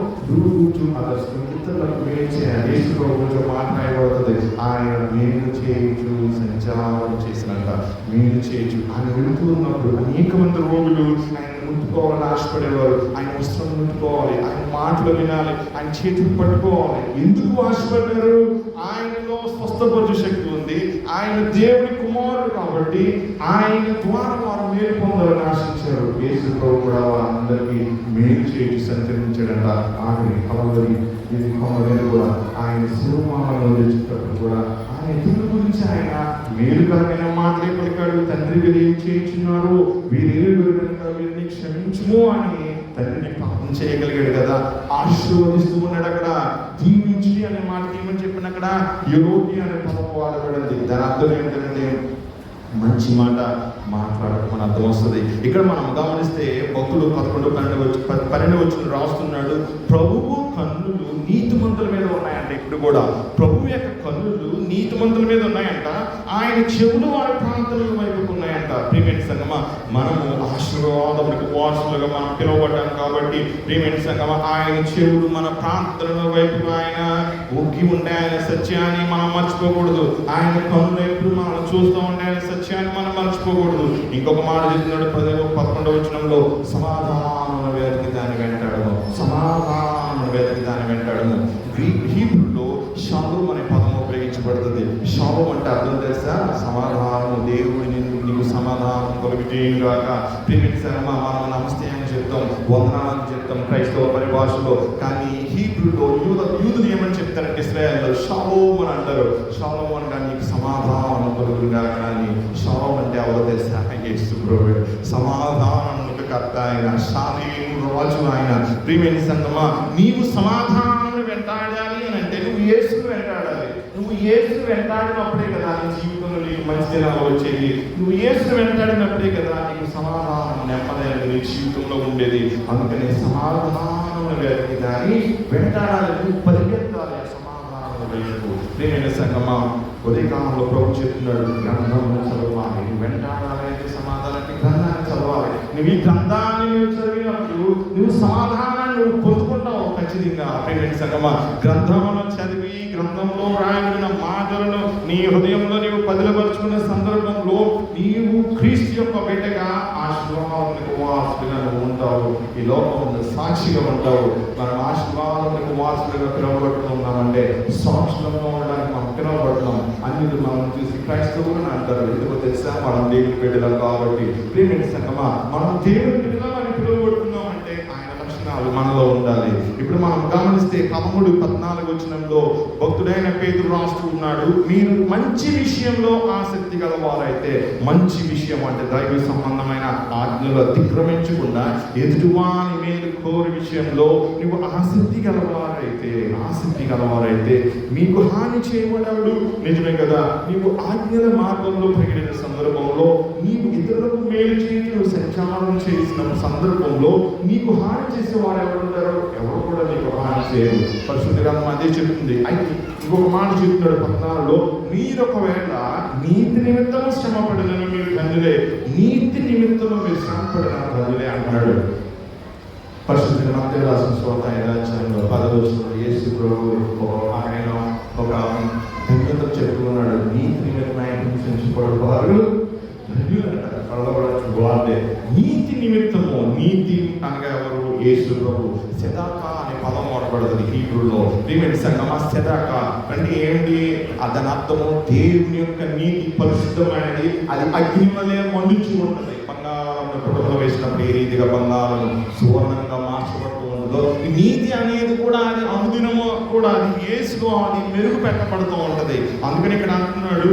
ఇతరులకు మేలు చేయాలి. యేసు ప్రభువుతో మాట్లాడబడుతుంది. ఆయన మేలు చేయొచ్చు, సంచారం చేసినంత మేలు చేయొచ్చు. ఆయన వెళుతూ ఉన్నప్పుడు అనేక మంది రోగులు ఆయన ముట్టుకోవాలని ఆశపడేవారు. ఆయన వస్త్రం ముట్టుకోవాలి, ఆయన మాటలు వినాలి, ఆయన చేతులు పట్టుకోవాలి. ఎందుకు ఆశపడ్డారు? ఆయనలో స్వస్థపరచు శక్తి ఉంది. ఆయన దేవుని కుమారుడు కాబట్టి ఆయన ద్వారా వారు మేలు పొందాలని ఆశించారు. యేసు ప్రభు కూడా వారందరికీ మేలు చేసి సంచరించాడంట. ఆఖరి కలవరి కూడా ఆయన శివమామలో తెచ్చేటప్పుడు కూడా ఆయన ఇతరుల గురించి ఆయన మేలుకరమైన మాటలే పలికాడు. తండ్రి వీరు ఏం చేయించున్నారు, వీరేమి వీరిని క్షమించుము అని తండ్రిని పాపం చేయగలిగాడు కదా. ఆశీర్వదిస్తూ ఉన్నాడు. అక్కడ దీవించి అనే మాటకి ఏమని చెప్పిన అక్కడ యోగి అనే పదం వాడబడింది. దాని అర్థం ఏంటంటే మంచి మాట మాట్లాడటం అర్థం వస్తుంది. ఇక్కడ మనం గమనిస్తే భక్తుడు 11-12 వచనం రాస్తున్నాడు. ప్రభువు కన్నులు నీతిమంతుల మీద ఉన్నాయంట. ఇప్పుడు కూడా ప్రభువు యొక్క కన్నులు నీతిమంతుల మీద ఉన్నాయంట. ఆయన చెవులు వారి ప్రాంతాల వైపుకు ఉన్నాయంట. ప్రియమైన సంగమా, మనము ఆశీర్వాదములకు వారసులుగా మనం పిలువబడ్డాం కాబట్టి ప్రియమైన సంగమా, ఆయన చెవులు మన ప్రాంతాల వైపు ఆయన ఒగ్గి ఉండే ఆయన సత్యాన్ని మనం మర్చిపోకూడదు. ఆయన కన్నులు ఎప్పుడు మనం చూస్తూ ఉండే ఆయన సత్యాన్ని మనం మర్చిపోకూడదు. ఇంకొక మాట చెప్తున్నాడు 11వ వచనంలో, సమాధానం వేదకి దాని వెంటాడము. సమాధానం వేదకి దాని వెంటాడము. హీబ్రూలో షాలోమ్ అనే పదం ఉపయోగించబడుతుంది. షాలోమ్ అంటే అర్థం తెలుసా? సమాధానము. దేవుడిని నీకు సమాధానం కలుగుచేయుగాక. ప్రియమైన సంగమా, మనం నమస్తే అని చెప్తాం, వందనాలని చెప్తాం క్రైస్తవ పరిభాషలో. కానీ హీబ్రూలో యూదులు ఏమని చెప్తారంటే ఇశ్రాయేల్లో షాలోమ్ అని అంటారు. షాలోమ్ అనగా నీకు సమాధానం కలుగుగాక అని. షాలోమ్ అంటే ఎవరో తెలుసా? యేసు ప్రభువే. సమాధానములకు కర్త ఆయన, షాలేము రాజు ఆయన. ప్రియమైన సంగమా, నీవు సమాధానం వెంటాడాలి అని అంటే నువ్వు యేసును వెంటాడాలి. నువ్వు యేసు వెంటాడినప్పుడే కదా నీ జీవితంలో నీకు మంచి దినాలు వచ్చేది. నువ్వు యేసు వెంటాడినప్పుడే కదా నీకు సమాధానం నెమ్మది నీ జీవితంలో ఉండేది. అందుకని సమాధానం వ్యక్తి కానీ వెంటాడాలి, నువ్వు పరిగెత్తాలి సమాధానం వైపు. ప్రియమైన సంగమా, ఉదయకాలంలో ప్రభు చెప్తున్నాడు, గ్రంథంలో చదవాలి. నువ్వు వెంటాడాలంటే సమాధానానికి గ్రంథాన్ని చదవాలి. నువ్వు ఈ గ్రంథాన్ని చదివినప్పుడు నువ్వు సమాధానాన్ని నువ్వు పొందుకుంటావు ఖచ్చితంగా. ప్రియమైన సంగమా, గ్రంథంలో చదివి గ్రంథంలో రాయబడిన మాటలను నీ హృదయంలో నీవు పదిలపరుచుకున్న సందర్భంలో నీవు క్రీస్తు యొక్క బిడ్డగా ఆశీర్వాదానికి వారసుడిగా నువ్వు ఉంటావు. ఈ లోకంలో సాక్షిగా ఉంటావు. మనం ఆశీర్వాదానికి వారసుడిగా పిలువబడుతున్నామంటే సాక్షులంగా ఉండడానికి మనం పిలువబడుతున్నాం. అన్నిటి మనం చూసి క్రైస్తవులు అంటారు. ఎందుకో తెలుసా? మనం దేవుని బిడ్డలం కాబట్టి. ప్రియమైన సంగమా, మనం దేవుని బిడ్డలం అని పిలువబడుతున్నాం అంటే ఆయన లక్షణాలు మనలో ఉండాలి. ఇప్పుడు మనం గమనిస్తే 13-14 వచనంలో భక్తుడైన పేతురు రాస్తూ ఉన్నాడు, మీరు మంచి విషయంలో ఆసక్తి గలవారైతే, మంచి విషయం అంటే దైవ సంబంధమైన ఆజ్ఞలు అతిక్రమించకుండా ఎదుటివాని మేలు కోరి విషయంలో నువ్వు ఆసక్తి గలవారైతే మీకు హాని చేయబడవుడు. నిజమే కదా? నీవు ఆజ్ఞల మార్గంలో పెరిగిన సందర్భంలో నీవు ఇతరులకు మేలు చేసి నువ్వు సంచారం చేసిన సందర్భంలో నీకు హాని చేసే వారు ఎవరు ఉంటారో? ఎవరు కూడా నీకు హాని చేయరు. పరిశుద్ధ గ్రంథం అదే చెప్తుంది. అయితే ఇంకొక మాట చెప్తున్నాడు 14లో, మీరు ఒకవేళ నీతి నిమిత్తము శ్రమపడినను మీరు ధన్యులే. నీతి నిమిత్తము మీరు శ్రమపడిన ధన్యులే అంటున్నాడు. పరిశుద్ధ మత్తయి రాసిన సువార్త 10 యేసు ప్రభు ఆయన ఒక ధన్యత చెప్పుకున్నాడు. నీతి నిమిత్తమై హింసించబడువారు ధన్యులంటే నీతి నిమిత్తము. నీతి అనగా ఎవరు? యేసు ప్రభు. సెదాక అనే పదం వాడబడుతుంది హీబ్రూలో. ప్రియమైన సంగమా, సెదాక అంటే ఏమిటి? దాని అర్థము దేవుని యొక్క నీతి పరిశుద్ధమైనది. అది అగ్ని వలె మండుచు ఉంటుంది. బంగారం పుటకలో వేసినప్పుడు ఏ రీతిగా బంగారం సువర్ణంగా మార్చబడుతూ ఉంటుందో, నీతి అనేది కూడా అది అనుదినము కూడా అది యేసులో అది మెరుగు పెట్టబడుతూ ఉంటది. అందుకని ఇక్కడ అంటున్నాడు,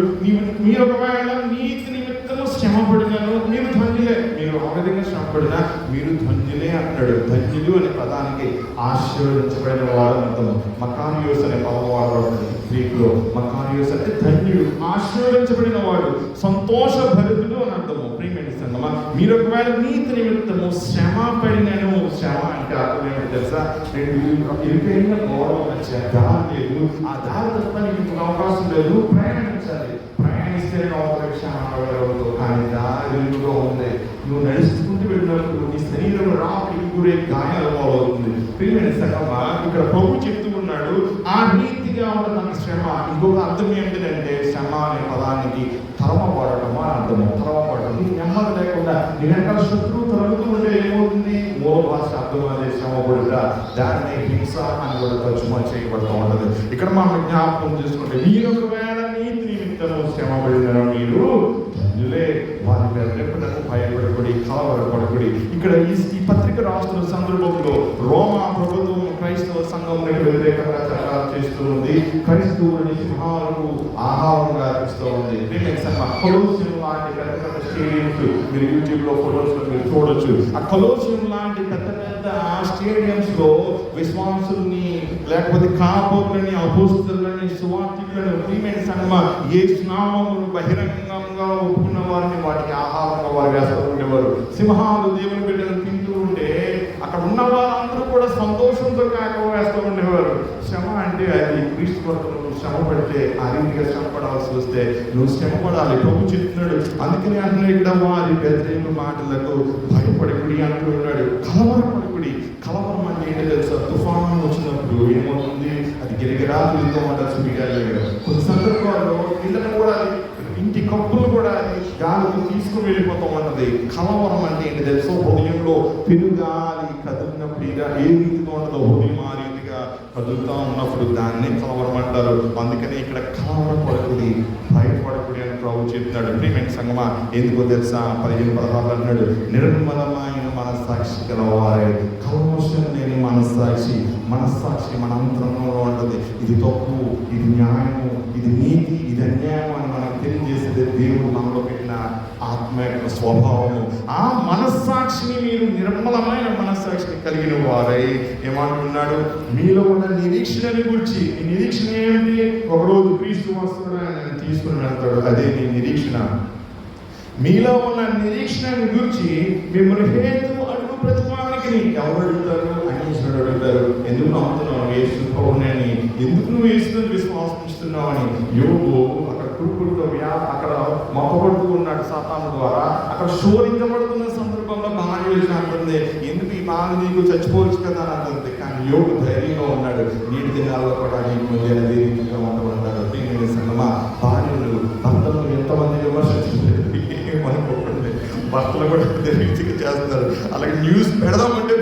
మీరు ఒకవేళ నీతి నిమిత్తము శ్రమపడినను మీరు ధన్యులే. మీరు ఆ విధంగా శ్రమపడినా మీరు ధన్యులే అంటాడు. ధన్యులు అనే పదానికి ఆశీర్వదించబడిన వాడు అర్థం. మకారియోస్ అనే పదం వాడబడుతుంది గ్రీకులో. మకారియోస్ అంటే ధన్యుడు, ఆశీర్వదించబడిన వాడు, సంతోషభరితుడు అని అర్థము. ప్రియమైన సంగమా, మీరు ఒకవేళ నీతి నిమిత్తము శ్రమ పడినను, శ్రమ అంటే అర్థం ఏమిటి తెలుసా? ఇరుకైన గౌరవం వచ్చే దారి లేదు. ఆ దారి తప్ప నీకు అవకాశం లేదు. ప్రయాణించాలి. ప్రయాణిస్తే అవకాశం కానీ దారి వెలుగుగా ఉంది. నువ్వు నడుచుకుంటూ వెళ్ళినప్పుడు నీ శరీరం రాపికి గురే గాయాల అవుతుంది. ప్రియమైన సంగమా, ఇక్కడ ప్రభు చెప్తూ ఉన్నాడు, ఆ రీతిగా ఉన్న శ్రమ. ఇంకొక అర్థం ఏంటంటే శ్రమ అనే పదానికి తరమపడటము అని అర్థము. తరమపడటం నీ నెమ్మది లేకుండా నీ వెనకాల శత్రువు తరుగుతూ ఉంటే ఏమవుతుంది? మూల భాష అర్థం అనే శ్రమ కూడా దాన్ని హింస అని కూడా తరచుమా చేయబడుతూ ఉంటుంది. ఇక్కడ మనం జ్ఞాపకం చేసుకుంటే, మీరు ఒకవేళ నీతి నిమిత్తము శ్రమ పడిన మీరు ధన్యులే. వారి రేపటకు భయపడకుడి, కలవరపడకుడి. ఇక్కడ ఈ పత్రిక రాస్తున్న సందర్భంలో రోమా ప్రభుత్వం క్రైస్తవ సంఘంకి వ్యతిరేకంగా చట్టాలు చేస్తూ ఉంది. క్రైస్తవుని సింహాలకు ఆహారంగా ఇస్తూ ఉంది. కొలోసియం లాంటి పెద్ద పెద్ద స్టేడియంస్ మీరు యూట్యూబ్ లో ఫోటోస్ లో మీరు చూడొచ్చు. ఆ కొలోసియం లాంటి పెద్ద పెద్ద స్టేడియంస్ లో విశ్వాసుల్ని లేకపోతే కాపరులని, అపోస్తలులని, సువార్తికులను, ప్రియమైన సంగమా, ఏ స్నామమును బహిరంగంగా ఒప్పుకున్న వారిని వాటికి ఆహారంగా వారు వేస్తూ ఉండేవారు. సింహాలు దేవుని బిడ్డలు తింటూ ఉంటే అక్కడ ఉన్న వారందరూ కూడా సంతోషంతో కాక వేస్తూ ఉండేవారు. శ్రమ అంటే అది క్రీస్తు కొరకు నువ్వు శ్రమ పడితే, ఆ రీతిగా శ్రమ పడాల్సి వస్తే నువ్వు శ్రమ పడాలి. ప్రభు చెప్తున్నాడు. అందుకని అంటున్నాడు ఇక్కడ, వారి వ్యతిరేక మాటలకు భయపడకుడి అంటూ ఉన్నాడు. కలవరపడకుడి. కలవరం అంటే ఏంటో తెలుసా? తుఫాను వచ్చినప్పుడు ఏమవుతుంది? అది గిరిగిరా తిరుగుతూ ఉంటుంది. సుడిగాలి కొన్ని సందర్భాల్లో ఇళ్ళను కూడా ఇంటి కప్పులు కూడా అది గాలితో తీసుకుని వెళ్ళిపోతూ ఉన్నది. కలవరం అంటే ఏంటి తెలుసా? హృదయంలో పెనుగాలి కదిలినప్పుడు ఏ రీతిగా ఉంటుందో హృదయం ఆ రీతిగా కదులుతూ ఉన్నప్పుడు దాన్ని కలవరం అంటారు. అందుకని ఇక్కడ కలవరపడకుడి, భయపడకుడి అని ప్రభు చెప్తున్నాడు. ప్రియమైన సంగమా, ఎందుకో తెలుసా? 15-16 అన్నాడు, నిర్మలమైన మనస్సాక్షి గలవారే. కల్మషం లేని మనస్సాక్షి మన అంతరంగంలో ఉంటుంది. ఇది తప్పు, ఇది న్యాయము, ఇది నీతి, ఇది అన్యాయం అని మనకు తెలియజేసేది దేవుడు మనలో పెట్టిన ఆత్మ యొక్క స్వభావము. ఆ మనస్సాక్షిని మీరు నిర్మలమైన మనస్సాక్షిని కలిగిన వారై ఏమంటున్నాడు, మీలో ఉన్న నిరీక్షణని గురించి. నీ నిరీక్షణ ఏంటి? ఒకరోజు క్రీస్తు వస్తాడు, ఆయన తీసుకుని వెళ్తాడు. అదే నీ నిరీక్షణ. మీలో ఉన్న నిరీక్షణని గురించి మిమ్మల్ని హేతు అడుగు ప్రతివానికి ఎవరు అడుగుతారు? అన్వేషణుడు అడుగుతారు. ఎందుకు నమ్ముతున్నావు యేసు ప్రభువుని? ఎందుకు నువ్వు యేసుని విశ్వాసం ఇస్తున్నావు అని. యోబు అక్కడ కురుకులతో అక్కడ మొక్కబడుతూ ఉన్నాడు సాతాను ద్వారా. అక్కడ శోధించబడుతున్న సందర్భంలో భార్య వచ్చి అంటుంది, ఎందుకు ఈ బాధ నీకు, చచ్చిపోవచ్చు కదా అని అంటుంది. కానీ యోబు ధైర్యంగా ఉన్నాడు. నీటి దినాల్లో కూడా నీకు ముందు అదే రీతిగా ఉండమంటారు. ప్రియమైన సంగమా, భార్యలు భర్తలు ఎంతమంది విమర్శించలేదు, ఏమనుకోకండి. భర్తలు కూడా అదే రీతిగా చేస్తున్నారు. అలాగే న్యూస్ పెడదామంటే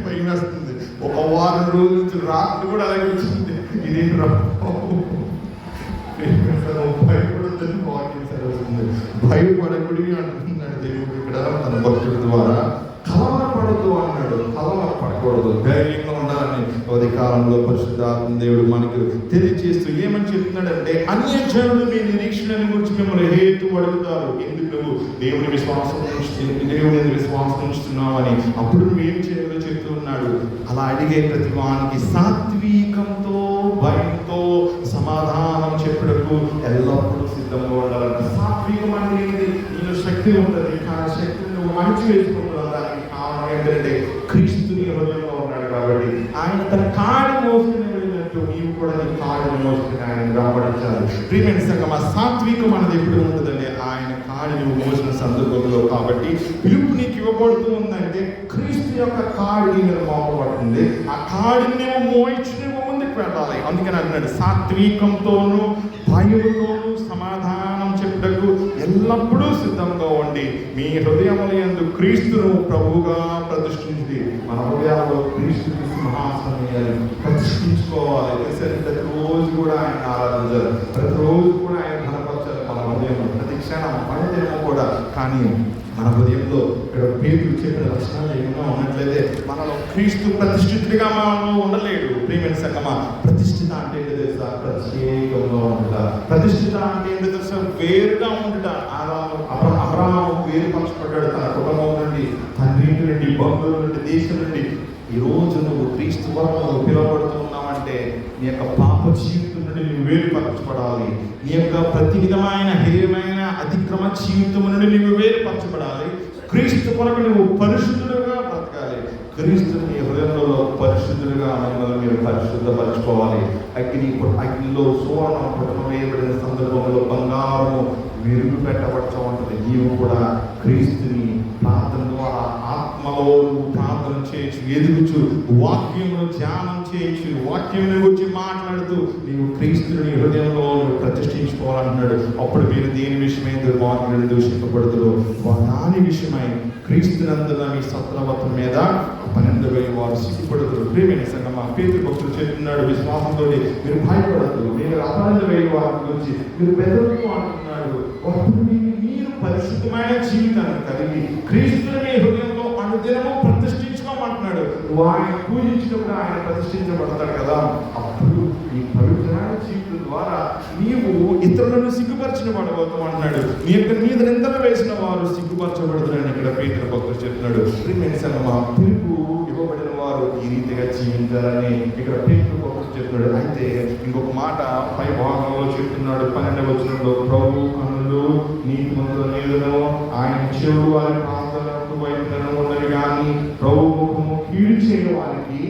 భయం వేస్తుంది. ఒక వారం రోజుల నుంచి రాత్రి కూడా అలాగే వచ్చింది. ఇది భయపడకుడి అంటున్నాడు దేవుడు ఇక్కడ తన భక్తుడి ద్వారా. కలవరపడద్దు అన్నాడు. కలవరపడకూడదు, ధైర్యంగా ఉండాలని కొద్ది కాలంలో పరిశుద్ధాత్మ దేవుడు మనకు తెలియజేస్తూ ఏమని చెప్తున్నాడంటే, అన్యజనులు మీ నిరీక్షణ గురించి మిమ్మల్ని హేతు అడుగుతారు. ఎందుకు నువ్వు దేవుని విశ్వాసం ఉంచుతున్నావు అని. అప్పుడు నువ్వు ఏం చేయాలో చెప్తూ ఉన్నాడు. అలా అడిగే ప్రతి వానికి సాత్వికంతో, భయంతో సమాధానం చెప్పుటకు ఎల్లప్పుడూ సిద్ధంగా ఉండాలంట. సాత్వికం అంటే ఏంటి? నీలో శక్తి ఉంటుంది, కానీ శక్తిని నువ్వు మంచి వేసుకుంటున్నావు. దానికి కారణం ఏంటంటే క్రీస్తుని హృదయంలో ఉన్నాడు కాబట్టి. ఆయన తన కాడి మోసుకుని వెళ్ళినట్టు నీవు కూడా నీ కాడిని మోసుకుని ఆయన రాబడించాలి. ప్రియమైన సంగమా, సాత్వికం అనేది ఎప్పుడు ఉంటుందండి? ఆయన కాడిని మోసిన సందర్భంలో. కాబట్టి పిలుపు నీకు ఇవ్వబడుతూ ఉందంటే క్రీస్తు యొక్క కాడిని మీరు మోపబడుతుంది. ఆ కాడిని నువ్వు మోయించి నువ్వు ముందుకు వెళ్ళాలి. అందుకని అన్నాడు, సాత్వికంతోనూ భయముతోనూ సమాధానం చెప్పుటకు ఎల్లప్పుడూ సిద్ధంగా ఉండి మీ హృదయముల యందు క్రీస్తును ప్రభువుగా ప్రతిష్ఠించి. మన హృదయాల్లో క్రీస్తుకి సింహాసనం ప్రతిష్ఠించుకోవాలి. ప్రతిరోజు కూడా ఆయన ఆరాధించాలి, ప్రతిరోజు కూడా ఆయన ఘనపరచాలి మన హృదయం, ప్రతి క్షణం పనిదినము కూడా. కానీ మన హృదయంలో ఇక్కడ పేతురు చెప్పిన లక్షణాలు ఏమైనా ఉన్నట్లయితే మనలో క్రీస్తు ప్రతిష్ఠితుడిగా మనలో ఉండలేడు. ప్రియమైన సంగమా, ప్రతిష్ఠిత అంటే ఏంటో తెలుసా? ప్రత్యేకంగా ఉండుట. ప్రతిష్ఠిత అంటే ఏంటో తెలుసా? వేరుగా ఉండుట. అబ్రహాము వేరుపరచబడ్డాడు తన కుటుంబం నుండి, తండ్రి నుండి, బంధువుల నుండి, దేశం నుండి. ఈరోజు నువ్వు క్రీస్తు వరకు పిలువబడుతున్నావంటే నీ యొక్క పాప జీవితం నుండి నువ్వు వేరుపరచబడాలి. నీ యొక్క ప్రతి విధమైన హేయమైన అతిక్రమ జీవితం నుండి నువ్వు వేరుపరచబడాలి. క్రీస్తు కొరకు నువ్వు పరిశుద్ధులుగా బ్రతకాలి. క్రీస్తు నీ హృదయంలో పరిశుద్ధులుగా మిమ్మల్ని మీరు పరిశుద్ధపరచుకోవాలి. అగ్నిలో సువర్ణం పుట్టడం వేయబడిన సందర్భంలో బంగారము మెరుగు పెట్టబడుతూ ఉంటుంది. నీవు కూడా క్రీస్తుని ప్రార్థన ద్వారా ఆత్మలో ప్రార్థన చేయొచ్చు, ఎదుగుచు వాక్యమును ధ్యానం చేయొచ్చు, వాక్యం గురించి మాట్లాడుతూ నీవు క్రీస్తుని హృదయంలో ప్రతిష్ఠించుకోవాలంటున్నాడు. అప్పుడు మీరు దేని విషయమై దుర్మార్గులను దూషింపబడుతురు, దాని విషయమై క్రీస్తునందున మీ సత్రవత్వం మీద 12,000 వారు సిగ్గుపడుతురు. ప్రియమైన సంగమా, పేతురు భక్తులు చెప్తున్నాడు, విశ్వాసంతో మీరు భయపడదు, మీరు 12,000 వారి గురించి మీరు బెదరుతూ అంటున్నాడు. అప్పుడు మీరు పరిశుద్ధమైన జీవితాన్ని కలిగి క్రీస్తుని మీ హృదయంలో అనుదినము ప్రతిష్ఠించుకోమంటున్నాడు. నువ్వు ఆయన పూజించినప్పుడు ఆయన ప్రతిష్ఠించబడతాడు కదా. అప్పుడు ఈ పవిత్రమైన జీవితం ద్వారా నీవు ఇతరులను సిగ్గుపరిచిన పడబోతాం అంటున్నాడు. నీ యొక్క మీద నిందన వేసిన వారు సిగ్గుపరచబడుతున్నారని ఇక్కడ పేతురు భక్తుడు చెప్తున్నాడు. ప్రియమైన సంగమా, పిలుపు ఇవ్వబడిన వారు ఈ రీతిగా జీవించాలని ఇక్కడ పేతురు భక్తుడు చెప్తున్నాడు. అయితే ఇంకొక మాట పై భాగంలో చెప్తున్నాడు, 12వ వచనంలో, ప్రభు కన్నులు నీతిమంతుల మీదను ఆయన చెవులు వారి ప్రాంతాలకు వైపులను ఉన్నవి కానీ ప్రభు ముఖము కీడు చేయని వారికి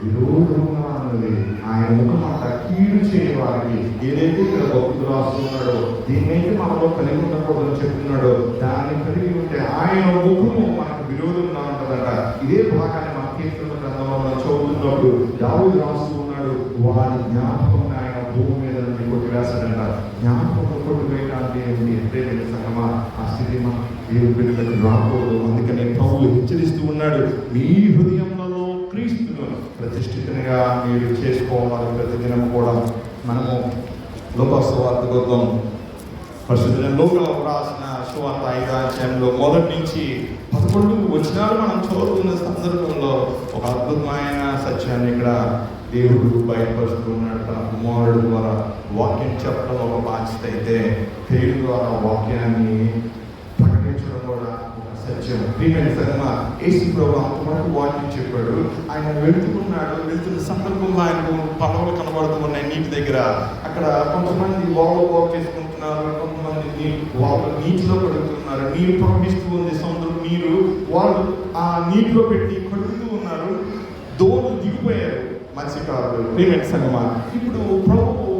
విరోధంగా ఉన్నది. ఆయన ముఖం అంట కీడు చేయని వారికి. ఏదైతే ఇక్కడ భక్తులు రాస్తున్నాడో, దీన్నైతే మనలో కలిగి ఉండకూడదని చెప్తున్నాడో, దాన్ని కలిగి ఉంటే ఆయన ముఖము మనకు విరోధంగా ఉంటుందట. ఇదే భాగాన్ని మన కీర్తన గ్రంథంలో మనం చదువుతున్నప్పుడు దావీదు రాస్తూ ఉన్నాడు, వారి జ్ఞాపకం ఆయన భూమి మీద నుండి కొట్టివేస్తాడంట. జ్ఞాపకం కొట్టివేయడం అంటే ఏంటి? ప్రేమ సంగమా, ఆ స్థితి మన దేవుడి బిడ్డలకు రాకూడదు. అందుకని ప్రభువు హెచ్చరిస్తూ ఉన్నాడు, మీ హృదయంలో క్రీస్తును ప్రతిష్ఠితంగా మీరు చేసుకోవాలి. ప్రతిదినం కూడా మనము లోకాసు వార్త గొప్పం పరిశుద్ధ లోకంలో రాసిన సువార్త 5వ అధ్యాయంలో మొదటి నుంచి 11 వచనాలు మనం చదువుతున్న సందర్భంలో ఒక అద్భుతమైన సత్యాన్ని ఇక్కడ దేవుడు బయటపరుస్తున్నాడు. తన కుమారుడు ద్వారా వాక్యం చెప్పడం ఒక బాధ్యత అయితే, దేవుడి ద్వారా వాక్యాన్ని ప్రకటించడం కూడా ఒక సత్యం. ప్రియమైన సంగమా, యేసు ప్రభువు అంతవరకు వాక్యం చెప్పాడు. ఆయన వెళ్తున్న సందర్భంలో ఆయనకు పడవలు కనబడుతూ ఉన్నాయి నీటి దగ్గర. అక్కడ కొంతమంది ఓవర్ చేసుకుంటున్నారు, కొంతమంది వాళ్ళు నీటిలో కడుగుతున్నారు. నీరు ప్రవహిస్తూ ఉంది, సముద్రం నీరు. వాళ్ళు ఆ నీటిలో పెట్టి కడుగుతూ ఉన్నారు. దోణులు దిగిపోయారు మత్స్యకారులు. ప్రియమైన సంగమా, ఇప్పుడు ప్రభువు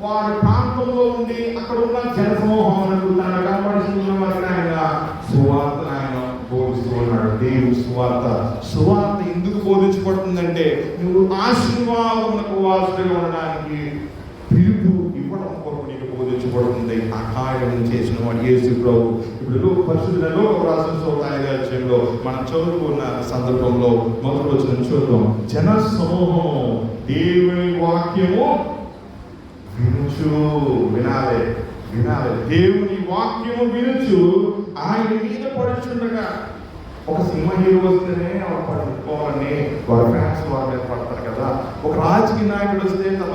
వారి ప్రాంతంలో ఉండి అక్కడ ఉన్న జనసమూహం కనబడుతున్న వారికి ఆయన సువార్త ఆయన బోధిస్తూ ఉన్నాడు. దేవుడు సువార్త ఎందుకు బోధించబడుతుందంటే నువ్వు ఆశీర్వాదములకు వారసుడిగా ఉండడానికి పిలుపు ఇవ్వడం కొరకు నీకు బోధించబడుతుంది. ఆ కార్యం చేసిన వాడు యేసు ప్రభు. ఇప్పుడు పరిశుద్ధులలో రాసిన సోతాయలో మనం చదువుకున్న సందర్భంలో మొదటి వచ్చిన చూద్దాం. జన సమూహం దేవుని వాక్యము వినాలి. దేవుని వాక్యము వినుచు ఆయన మీద పడుచుండగా. ఒక సినిమా హీరో వస్తేనే పట్టుకోవాలని వారి ఫ్యాన్స్ వారి మీద పడతారు కదా. ఒక రాజకీయ నాయకుడు వస్తే తమ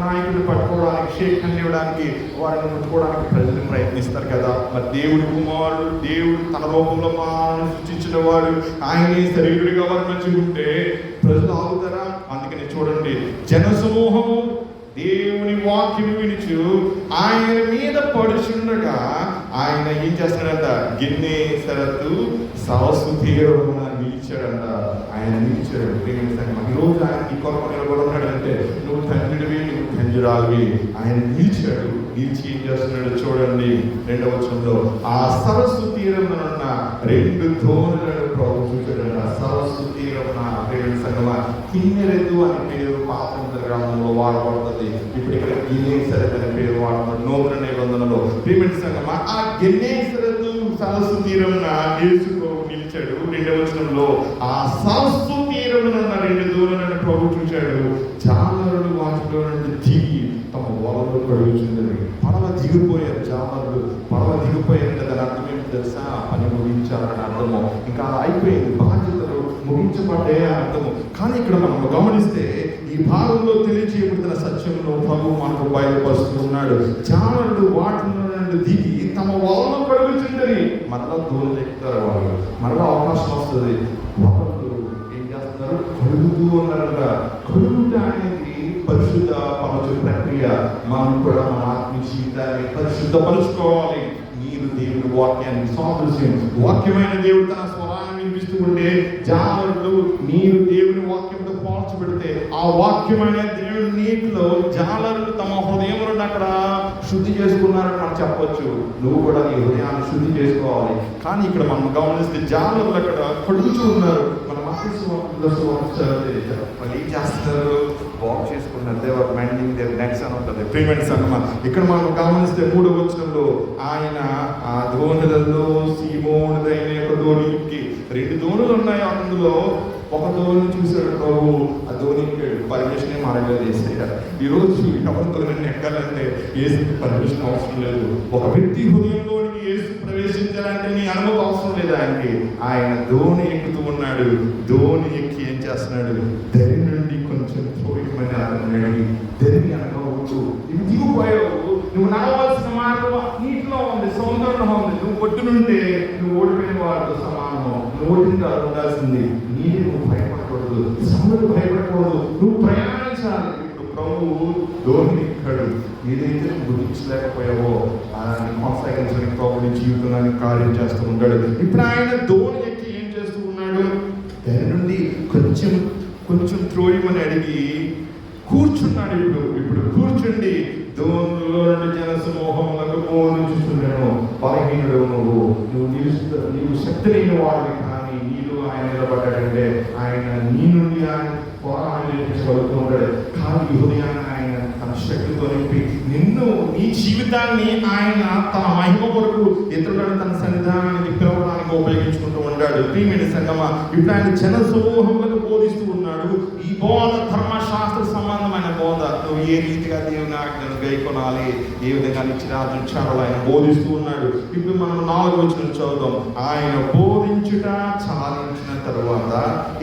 నాయకుడిని పట్టుకోవడానికి, షేక్ హ్యాండ్ ఇవ్వడానికి, వారిని ముట్టుకోవడానికి ప్రజలు ప్రయత్నిస్తారు కదా. మరి దేవుడి కుమారుడు, దేవుడు తన రూపంలో మానవుని సృష్టించిన వాడు, ఆయనే శరీరుడిగా వర్ణించుకుంటే ప్రజలు ఆగుతారా? అందుకని చూడండి, జనసమూహము దేవుని వాక్యం వినుచు ఆయన మీద పడుచుండగా ఆయన ఏం చేస్తాడంట? గిన్నెసరతు సరస్సు తీరమున నిలిచాడంట. ఆయన నిలిచాడు. ఈరోజు ఆయన ఈ కొరకు నిలబడున్నాడంటే నువ్వు తండ్రివి, నువ్వు తండ్రిరాలివి. ఆయన నిలిచాడు. నిలిచి ఏం చేస్తున్నాడు చూడండి. 2వ వచనంలో ఆ సరస్సు తీరమున 2 దోణులను ప్రభు చూశాడంట. సరస్సు తీరమున సంగమా కిన్నెరెద్దు అనే పేరు పాత గ్రామంలో వాడబడుతుంది. ఇప్పుడు ఇక్కడ గిన్నెసరత్ అనే పేరు వాడుతున్నాడు నూతన నిబంధనలో. ప్రియమైన సంగమా, ఆ గిన్నెసరతు సరస్సు తీరమున యేసు ప్రభు నిలిచాడు. 2వ వచనంలో ఆ సరస్సు తీరమున 2 దోణులను ప్రభు చూశాడు. జాలరులు వాటిలో నుండి దిగి తమ వలలో కడుగుచుందని. పడవ దిగిపోయారు జాలరులు. పడవ దిగిపోయారంటే దాని అర్థం ఏంటి తెలుసా? పని ముగించాలని అర్థము. ఇంకా అయిపోయింది, బాధ్యతలు ముగించబడ్డాయి అని అర్థము. కానీ ఇక్కడ మనం గమనిస్తే ఈ భాగంలో తెలియజేయబడుతున్న సత్యంలో ప్రభు మనకు బయలుపరుస్తూ ఉన్నాడు. జాలరులు వాటిలో నుండి దిగి తమ వలలో కడుగుచుందని. మరలా దూరం ఎక్కుతారు వాళ్ళు, మరలా అవకాశం వస్తుంది. వాళ్ళు ఏం చేస్తున్నారు? కడుగుతూ ఉన్నారంట. కడుగుట అనేది పరిశుద్ధ పరచు ప్రక్రియ. మనం కూడా మన ఆత్మీయ జీవితాన్ని పరిశుద్ధపరుచుకోవాలి. మీరు దేవుని వాక్యాన్ని సాదృశ్యం. వాక్యమైన దేవుడు తన స్వరాన్ని వినిపిస్తూ ఉంటే జాలరులు మీరు దేవుని వాక్యంతో పోల్చబెడితే ఆ వాక్యమైన దేవుడి నీటిలో జాలరులు తమ హృదయంలో అక్కడ శుద్ధి చేసుకున్నారని మనం చెప్పొచ్చు. నువ్వు కూడా నీ హృదయాన్ని శుద్ధి చేసుకోవాలి. కానీ ఇక్కడ మనం గమనిస్తే జాలరులు అక్కడ కడుగుతూ ఉన్నారు. మన వాళ్ళు ఏం చేస్తున్నారు? వాక్ చేసుకున్నారు. దేవర్ మైండింగ్ దేర్ నెక్స్ అని ఉంటుంది. ప్రియమైన సంగమా, ఇక్కడ మనం గమనిస్తే 3వ వచనంలో ఆయన ఆ దోణులలో సీమోనుదైన ఒక దోణికి 2 దోణులు ఉన్నాయి. అందులో ఒక దోణిని చూశాడు ప్రభు. ఆ దోణికి పర్మిషన్ మారగా చేశాడు. ఈరోజు ఎవరితో ఎక్కాలంటే యేసుకి పర్మిషన్ అవసరం లేదు. ఒక వ్యక్తి హృదయంలోనికి యేసు ప్రవేశించాలంటే నీ అనుమతి అవసరం లేదు ఆయనకి. ఆయన దోణి ఎక్కుతూ ఉన్నాడు. దోణి ఎక్కి ఏం చేస్తున్నాడు? దరి నుండి కొంచెం తోయమని అన్నాడు. దరి అనుకోవచ్చు. నువ్వు దిగిపోయావు. నువ్వు నడవలసిన మార్గం నీటిలో ఉంది, సముద్రంలో ఉంది. నువ్వు ఒడ్డునుంటే నువ్వు ఓడిపోయిన వారితో సమానము. నువ్వు ఓడిగా ఉండాల్సింది. నీరు నువ్వు భయపడకూడదు, సముద్రం భయపడకూడదు. నువ్వు ప్రయాణించాలి. ఇప్పుడు ప్రభువు దోణి ఎక్కాడు. ఏదైతే నువ్వు గుర్తించలేకపోయావో దాన్ని కొనసాగించడానికి ప్రభు నీ జీవితాన్ని కార్యం చేస్తూ ఉంటాడు. ఇప్పుడు ఆయన దోణి ఎక్కి ఏం చేస్తూ ఉన్నాడు? దాని నుండి కొంచెం త్రోయమని అడిగి కూర్చున్నాడు. ఇప్పుడు కూర్చుండి దోణులలో జనసమూహములకు బోధించుచున్నాను. బలహీనుడు నీవు శక్తి లేని వాడివి. కానీ నీలో ఆయన నిలబడ్డాడంటే ఆయన నీ నుండి ఆయన పోరాటం చేయించగలుగుతూ ఉంటాడు. కానీ హృదయాన్ని ఆయన తన శక్తితో నింపి నిన్ను నీ జీవితాన్ని ఆయన తన మహిమ కొరకు ఇతరులను తన సన్నిధానాన్ని పిలవడానికి ఉపయోగించుకుంటూ ఉంటాడు. ప్రియమైన సంగమా, ఇప్పుడు ఆయన జన సమూహములకు బోధిస్తూ ఉన్నాడు. ఈ బోధ ధర్మశాస్త్ర సంబంధమైన బోధ. నువ్వు ఏ రీతిగా దేవుని ఆజ్ఞను గైకొనాలి, ఏ విధంగా నిశ్చయాలు ఆయన బోధిస్తూ ఉన్నాడు. ఇప్పుడు మనం 4వ వచనం చదువుదాం. ఆయన బోధించుట చాలించిన తరువాత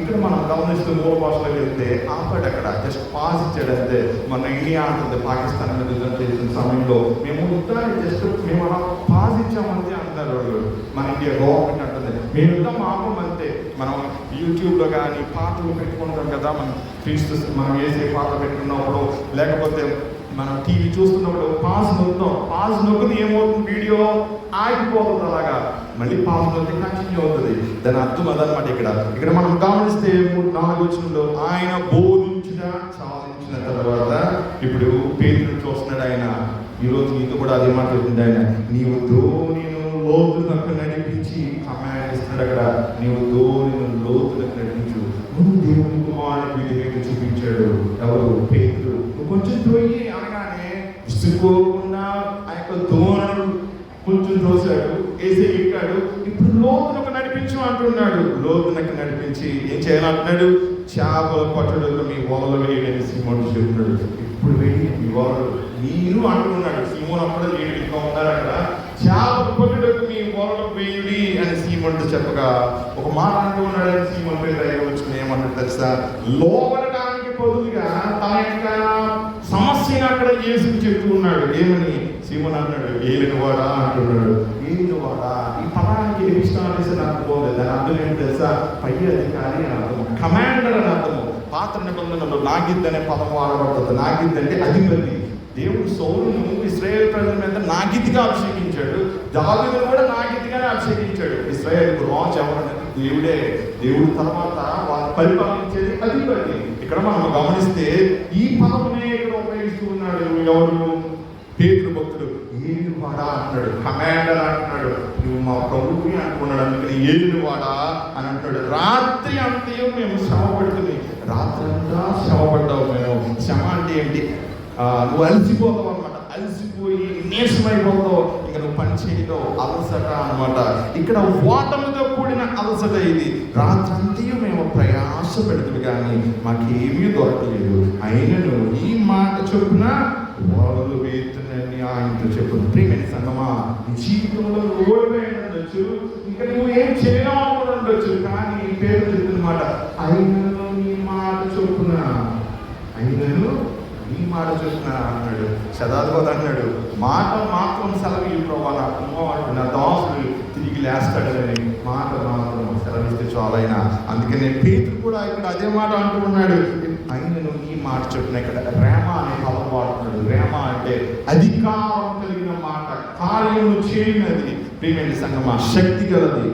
ఇక్కడ మనం గమనిస్తూ మూల భాషలోకి వెళ్తే ఆపాడు. అక్కడ జస్ట్ పాజ్ ఇచ్చాడు అంతే. మన ఇండియా అంటుంది పాకిస్తాన్ మీద యుద్ధం చేసిన సమయంలో మేము యుద్ధాన్ని జస్ట్ మేము అలా పాజ్ ఇచ్చాం యుద్ధం అంతే అంటారు వాళ్ళు. మన ఇండియా గవర్నమెంట్ అంటుంది మేము యుద్ధం మాపం అంతే. మనం యూట్యూబ్లో కానీ పాటలు పెట్టుకుంటాం కదా, మనం క్రీస్తు మనం వేసే పాటలు పెట్టుకున్నప్పుడు, లేకపోతే మనం టీవీ చూస్తున్నప్పుడు పాజ్ నొక్కుతాం. పాజ్ నొక్కుని ఏమవుతుంది, వీడియో ఆగిపోతుంది, అలాగా మళ్ళీ పాజ్ నొక్కి కంటిన్యూ అవుతుంది. దాని అర్థం అదనమాట. ఇక్కడ మనం గమనిస్తే 3-4 వచనంలో ఆయన బోధించిన చాలించిన తర్వాత ఇప్పుడు పేతురుని చూస్తున్నాడు ఆయన. ఈరోజు నీతో కూడా అదే మాట్లాడుతుంది ఆయన. నీవు ధోనిను లోతునకు నడిపించి కమాండ్ ఇస్తున్నాడు అక్కడ. నీవు ధోనిను లోతునకు నడిపించు. నువ్వు దేవుని కుమారుని విధేయత చూపించాడు. ఎవరు? పేతురు. నువ్వు కొంచెం త్రోయి అనగానే విసుక్కోకుండా ఆ యొక్క ధోరణు కొంచెం తోసాడు, వేసే ఎక్కాడు. ఇప్పుడు లోతునకు నడిపించు అంటున్నాడు. లోతునకు నడిపించి ఏం చేయాలంటున్నాడు? చేపలు పట్టుటకు మీ వలలు వేయడని సీమోను చెప్తున్నాడు. ఇప్పుడు వేయండి మీ వలలు మీరు అంటున్నాడు. సీమోను అప్పుడు లేడు, ఇంకా ఉన్నారు అక్కడ. చేపలు పట్టుటకు మీ వలలు వేయుడి అని సీమోనుతో చెప్పగా ఒక మాట అంటూ ఉన్నాడు. సీమోను పేరు వచ్చుకుని ఏమన్నాడు తెలుసా? లోబడటానికి బదులుగా తన యొక్క సమస్యను అక్కడ యేసుకు చెప్తూ ఉన్నాడు. ఏమని? సీమోను అన్నాడు, ఏలినవాడా అంటున్నాడు. ఏలినవాడా ఈ పదానికి ఇష్టం అనేసి నాకు పోలేదు. దాని అర్థం ఏంటి తెలుసా? పై అధికారి అని అర్థము, కమాండర్ అని అర్థము. పాత నిబంధనలో నాగిద్ అనే పదం వాడబడుతుంది. నాగిద్ అంటే అధిపతి. దేవుడు సౌలును ఇశ్రాయేల్ ప్రజల మీద నాగిద్దిగా అభిషేకించాడు. దావీదును కూడా నాగిద్దిగానే అభిషేకించాడు. ఇశ్రాయేల్కు రాజు ఎవరంటే దేవుడే. దేవుడు తర్వాత వాళ్ళు పరిపాలించేది అధిపతి. ఇక్కడ మనం గమనిస్తే ఈ పదమునే ఇక్కడ ఉపయోగిస్తూ ఉన్నాడు. ఎవరు? పేతురు భక్తుడు. ఏలినవాడా అంటున్నాడు, కమాండర్ అంటున్నాడు. నువ్వు మా ప్రభువుని అంటున్నాడు. అందుకని ఏలినవాడా అని అంటున్నాడు. రాత్రి అంతయు మేము శ్రమ పడుతుంది. రాత్రి అంతా శ్రమ పడ్డావు. మేము శ్రమ అంటే ఏంటి? నువ్వు అలసిపోతావు అనమాట. అలసిపోయి నీరసమైపోతావు, ఇంకా నువ్వు పని చేయడం అలసట అనమాట. ఇక్కడ ఓటమితో కూడిన అలసట ఇది. రాత్రంతా మేము ప్రయాస పెడుతుంది కానీ మాకేమీ దొరకలేదు. అయినను ఈ మాట చొప్పున వలలు వేస్తున్నని ఆయనతో చెప్పును. ప్రియమైన సంగమా, నీ జీవితంలో ఓడిపోయి ఉండొచ్చు, ఇంకా నువ్వు ఏం చేయాలని ఉండొచ్చు, కానీ ఈ పేరు చెప్తున్నమాట అయినను ఈ మాట చొప్పున, అయినను ఈ మాట చొప్పున అన్నాడు. చదాధిపతి అన్నాడు, మాట మాత్రం సెలవు ప్రభావ, నా కుమారుడు నా దాసుడు తిరిగి లేస్తాడని మాట మాత్రం సెలవిస్తే చాలైనా. అందుకనే పేతురు కూడా ఇక్కడ అదే మాట అంటూ ఉన్నాడు. అయినను ఈ మాట చొప్పున. ఇక్కడ రేమ అనే పదం వాడుతున్నాడు. రేమ అంటే అధికారం కలిగిన మాట, కార్యము చేయనది. ప్రియమైన సంగమా, శక్తి గలది,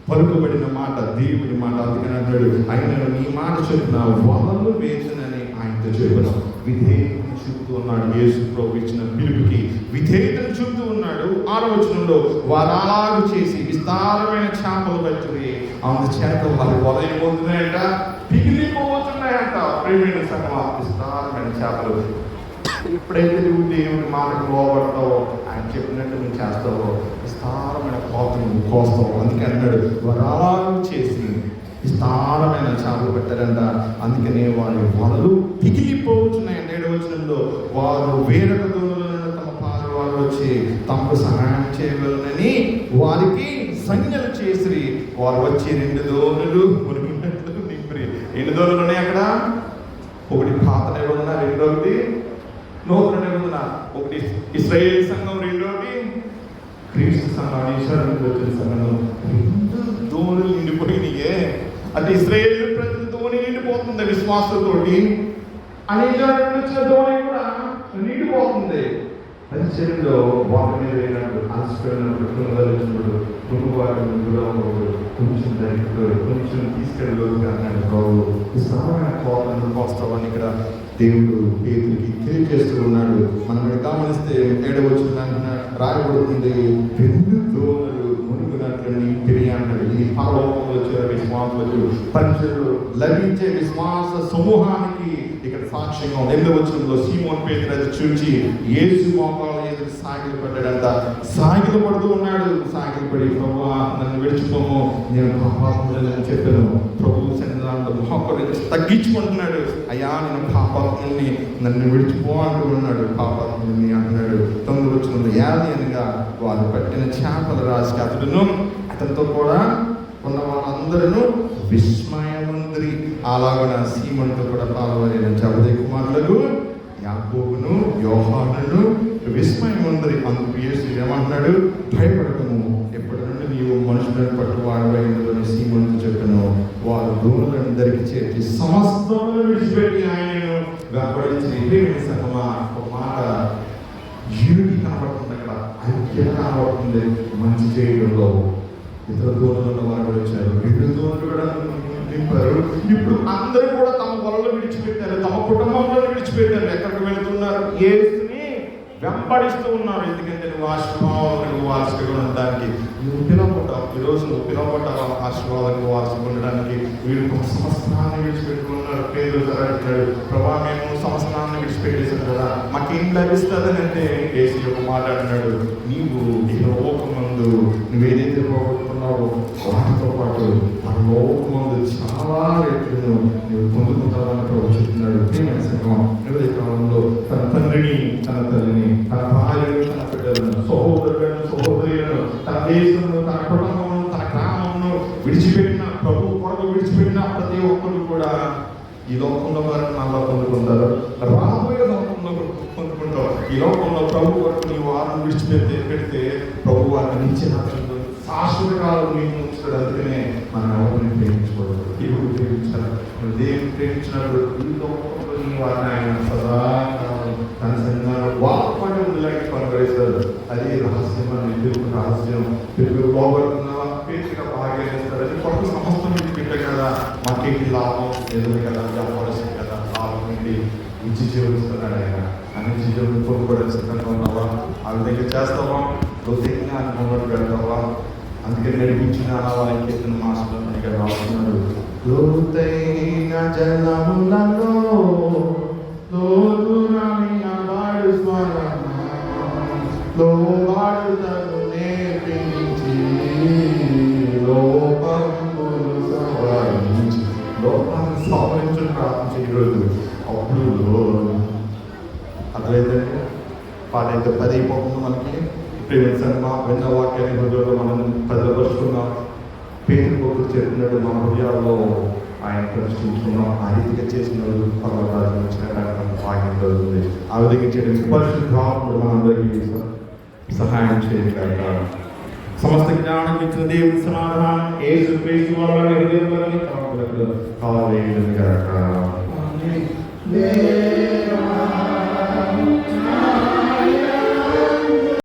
పలుకబడిన మాట, దేవుడి మాట. అందుకని అంటాడు అయినను నీ మాట చొప్పున వలలు వేసునని ఆయనతో చెప్పడం. విధేయతను చూపుతూ ఉన్నాడు. యేసు ప్రభు ఇచ్చిన పిలుపుకి విధేయతను చూపుతూ ఉన్నాడు. 6వ వచనంలో వారు అలాగూ చేసి విస్తారమైన చేపలు పట్టుకుని అందుచేత వారి వల ఏమవుతున్నాయంట? పిగిలిపోతున్నాయంట. ప్రియమైన సంగమా, విస్తారమైన చేపలు. ఎప్పుడైతే నువ్వు దేవుడి మాటకు లోబడతావో, ఆయన చెప్పినట్టు నువ్వు చేస్తావో, విస్తారమైన కోతను నువ్వు కోస్తావు. అందుకే అన్నాడు వారు అలాగూ చేసి విస్తారమైన చేపలు పెట్టారంట. అందుకనే వారి వలలు పిగిలిపోతున్నాయంట. 7వ వచనంలో వారు వేరొక దోణులను తమ పాలు వారు వచ్చి తమకు సహాయం చేయగలనని వారికి సంజ్ఞలు చేసి వారు వచ్చి 2 దోణులు మునిగినట్లు నింపి. 2 దోణులు ఉన్నాయి అక్కడ. ఒకటి పాత నిబంధన, రెండవది నూతన నిబంధన. ఒకటి ఇశ్రాయేల్ సంఘం, రెండవది క్రీస్తు సంఘం, వచ్చిన సంఘం. 2 దోణులు నిండిపోయినాయే. అంటే ఇశ్రాయేల్ ప్రజల ధోని నిండిపోతుంది విశ్వాసంతోటి. అనేక వచ్చిన ధోని కూడా నిండిపోతుంది. పరిచయంలో వాటి మీద వేసినప్పుడు అలసిపోయినప్పుడు కొంచెం దగ్గర కొంచెం తీసుకెళ్ళగలుగుతా అన్నాడు ప్రభు. విస్తారమైన కోపంలో కోస్తామని ఇక్కడ దేవుడు పేతురికి తెలియజేస్తూ ఉన్నాడు. మనం గమనిస్తే 7వ వచనం రాయబడుతుంది 2 దోణులు మునిగినట్లని తెలియన్నాడు. ఇది పరలోకంలో వచ్చే విశ్వాసులకు, పరిచయంలో లభించే విశ్వాస సమూహానికి ఇక్కడ సాక్ష్యంగా 8వ వచనంలో సీమోను పేతురు అది చూచి యేసు మోకాళ్ళ ఎదురు సాగిలు పడ్డాడంట. సాగిలు పడుతూ ఉన్నాడు. సాగిలు పడి ప్రభువా నన్ను విడిచిపోము, నేను పాపాత్ముడని చెప్పాను. ప్రభు సన్నిధానంలో మోకాళ్ళు తగ్గించుకుంటున్నాడు. అయ్యా నేను పాపాత్ముడిని, నన్ను విడిచిపో అంటూ ఉన్నాడు. పాపాత్ముడిని అంటున్నాడు. 9వ వచనంలో యాదీనగా వారు పట్టిన చేపల రాశికి అతనితో కూడా ఉన్న వాళ్ళందరూ విస్మయముందరి. అలాగ సీమోనుతో కూడా పాల్గొని జబదయి కుమారులకు యాకోబును, యోహానును, విస్మయం ఉంది. అందుకు యేసు ఏమంటున్నాడు? భయపడకము, ఎప్పటి నుండి నీవు మనుషులను పట్టువాడబోయిందని సీమోనుతో చెప్పాను. వారు దూరులందరికీ చేర్చి సమస్తమును విడిచిపెట్టి ఆయనను వెంబడించి సంగమా. ఒక మాట యూనిటీ కనబడుతుంది, అక్కడ ఐక్యత కనబడుతుంది. మంచి చేయడంలో ఇతర దూరంలో ఉన్న వారు కూడా వచ్చారు, 2 దూరంలో కూడా నింపారు. ఇప్పుడు అందరూ కూడా తమ వలలు విడిచిపెట్టారు, తమ కుటుంబంలో విడిచిపెట్టారు. ఎక్కడికి వెళుతున్నారు? యేసుని వెంబడిస్తూ ఉన్నారు. ఎందుకంటే నువ్వు ఆశీర్వాదాలకు వారసుగా ఉండడానికి నువ్వు పిలువబడ్డావు. ఈరోజు నువ్వు పిలువబడ్డావు ఆశీర్వాదాలకు వారసుగా ఉండడానికి. వీళ్ళు ఒక సంవత్సరాన్ని విడిచిపెట్టుకున్నారు. పేరు అంటున్నాడు, ప్రభా మేము సంవత్సరాన్ని విడిచిపెట్టేశారు కదా, మాకేం లభిస్తుందని అంటే యేసు యొక్క మాట అంటున్నాడు, నీవు ఈ లోకమందు నువ్వేదైతే పోగొట్టుకున్నావో వాటితో పాటు ఆ లోకమందు చాలా రెట్లు నువ్వు పొందుకుంటావని చెప్తున్నాడు. ఎవరి కాలంలో తన తండ్రిని, తన తల్లిని, తన భార్యను, తన బిడ్డలను, సహోదరులను, సహోదరులను, తన దేశంలో, తన కుటుంబమును, తన గ్రామమును విడిచిపెట్టిన, ప్రభు కొరకు విడిచిపెట్టిన ప్రతి ఒక్కరు కూడా ఈ లోకంలో వారిని నల్ల పొందుకుంటారు, రాబోయే లోకంలో పొందుకుంటారు. ఈ లోకంలో ప్రభు కొరకు నీ వారిని విడిచిపెడితే ప్రభు వారిని నిత్య శాశ్వత కాలం నీకు ఉంచుతాడు. అందుకనే మనం ఎవరిని ప్రేమించకూడదు, దేవుడు ప్రేమించాలి. దేవుని ప్రేమించినప్పుడు ఈ లోకంలో నీ వారిని ఆయన సదా తన సంఘాలు వాక్పడి ఉండలేక కొనగలిస్తారు. అది రహస్యం అని తెలుగు రహస్యం. తెలుగు పోగొడుతున్నావా? పేరుగా బాగా చేస్తారు. అది కొరకు సమస్తం పెట్ట కదా, మాకేంటి లాభం లేదు కదా, వ్యాపారస్తుంది కదా, లాభం ఏంటి? ఇచ్చి జీవిస్తున్నాడు ఆయన. అన్ని జీవులు పొందుకోవడం సిద్ధంగా ఉన్నావా? ఆ విధంగా చేస్తావా? లోతైన అనుభవంలో పెడతావా? అందుకని నడిపించిన అలావారికి ఎత్తున మాస్టర్ ఇక్కడ రాస్తున్నాడు. లోతైన జనములలో లోతురాని వాడు స్మరణ లోవాడుతను నేర్పించి లోపములు సవరించి. లోపాన్ని సవరించడం ప్రార్థన చేయలేదు. అప్పుడు అట్లయితే పాట అయితే 10 అయిపోతుంది మనకి. ప్రేమించండి విన్న వాక్యాన్ని హృదయంలో మనం భద్రపరుచుకున్నాం. పేరు కొరకు చెప్పినట్టు మన హృదయాల్లో ఆయన ప్రశ్నించుకున్నాం. ఆ రీతిగా చేసిన రోజు పర్వతాలు వచ్చిన భాగ్యం జరుగుతుంది. ఆ విధంగా చేయడానికి పరిశుద్ధాత్ముడు మనందరికీ సహాయం చేయగలక. సమస్త జ్ఞానం ఇచ్చిన దేవుని సమాధానం యేసు క్రీస్తు వలన హృదయంలోని తమకు కాలేదుగాక.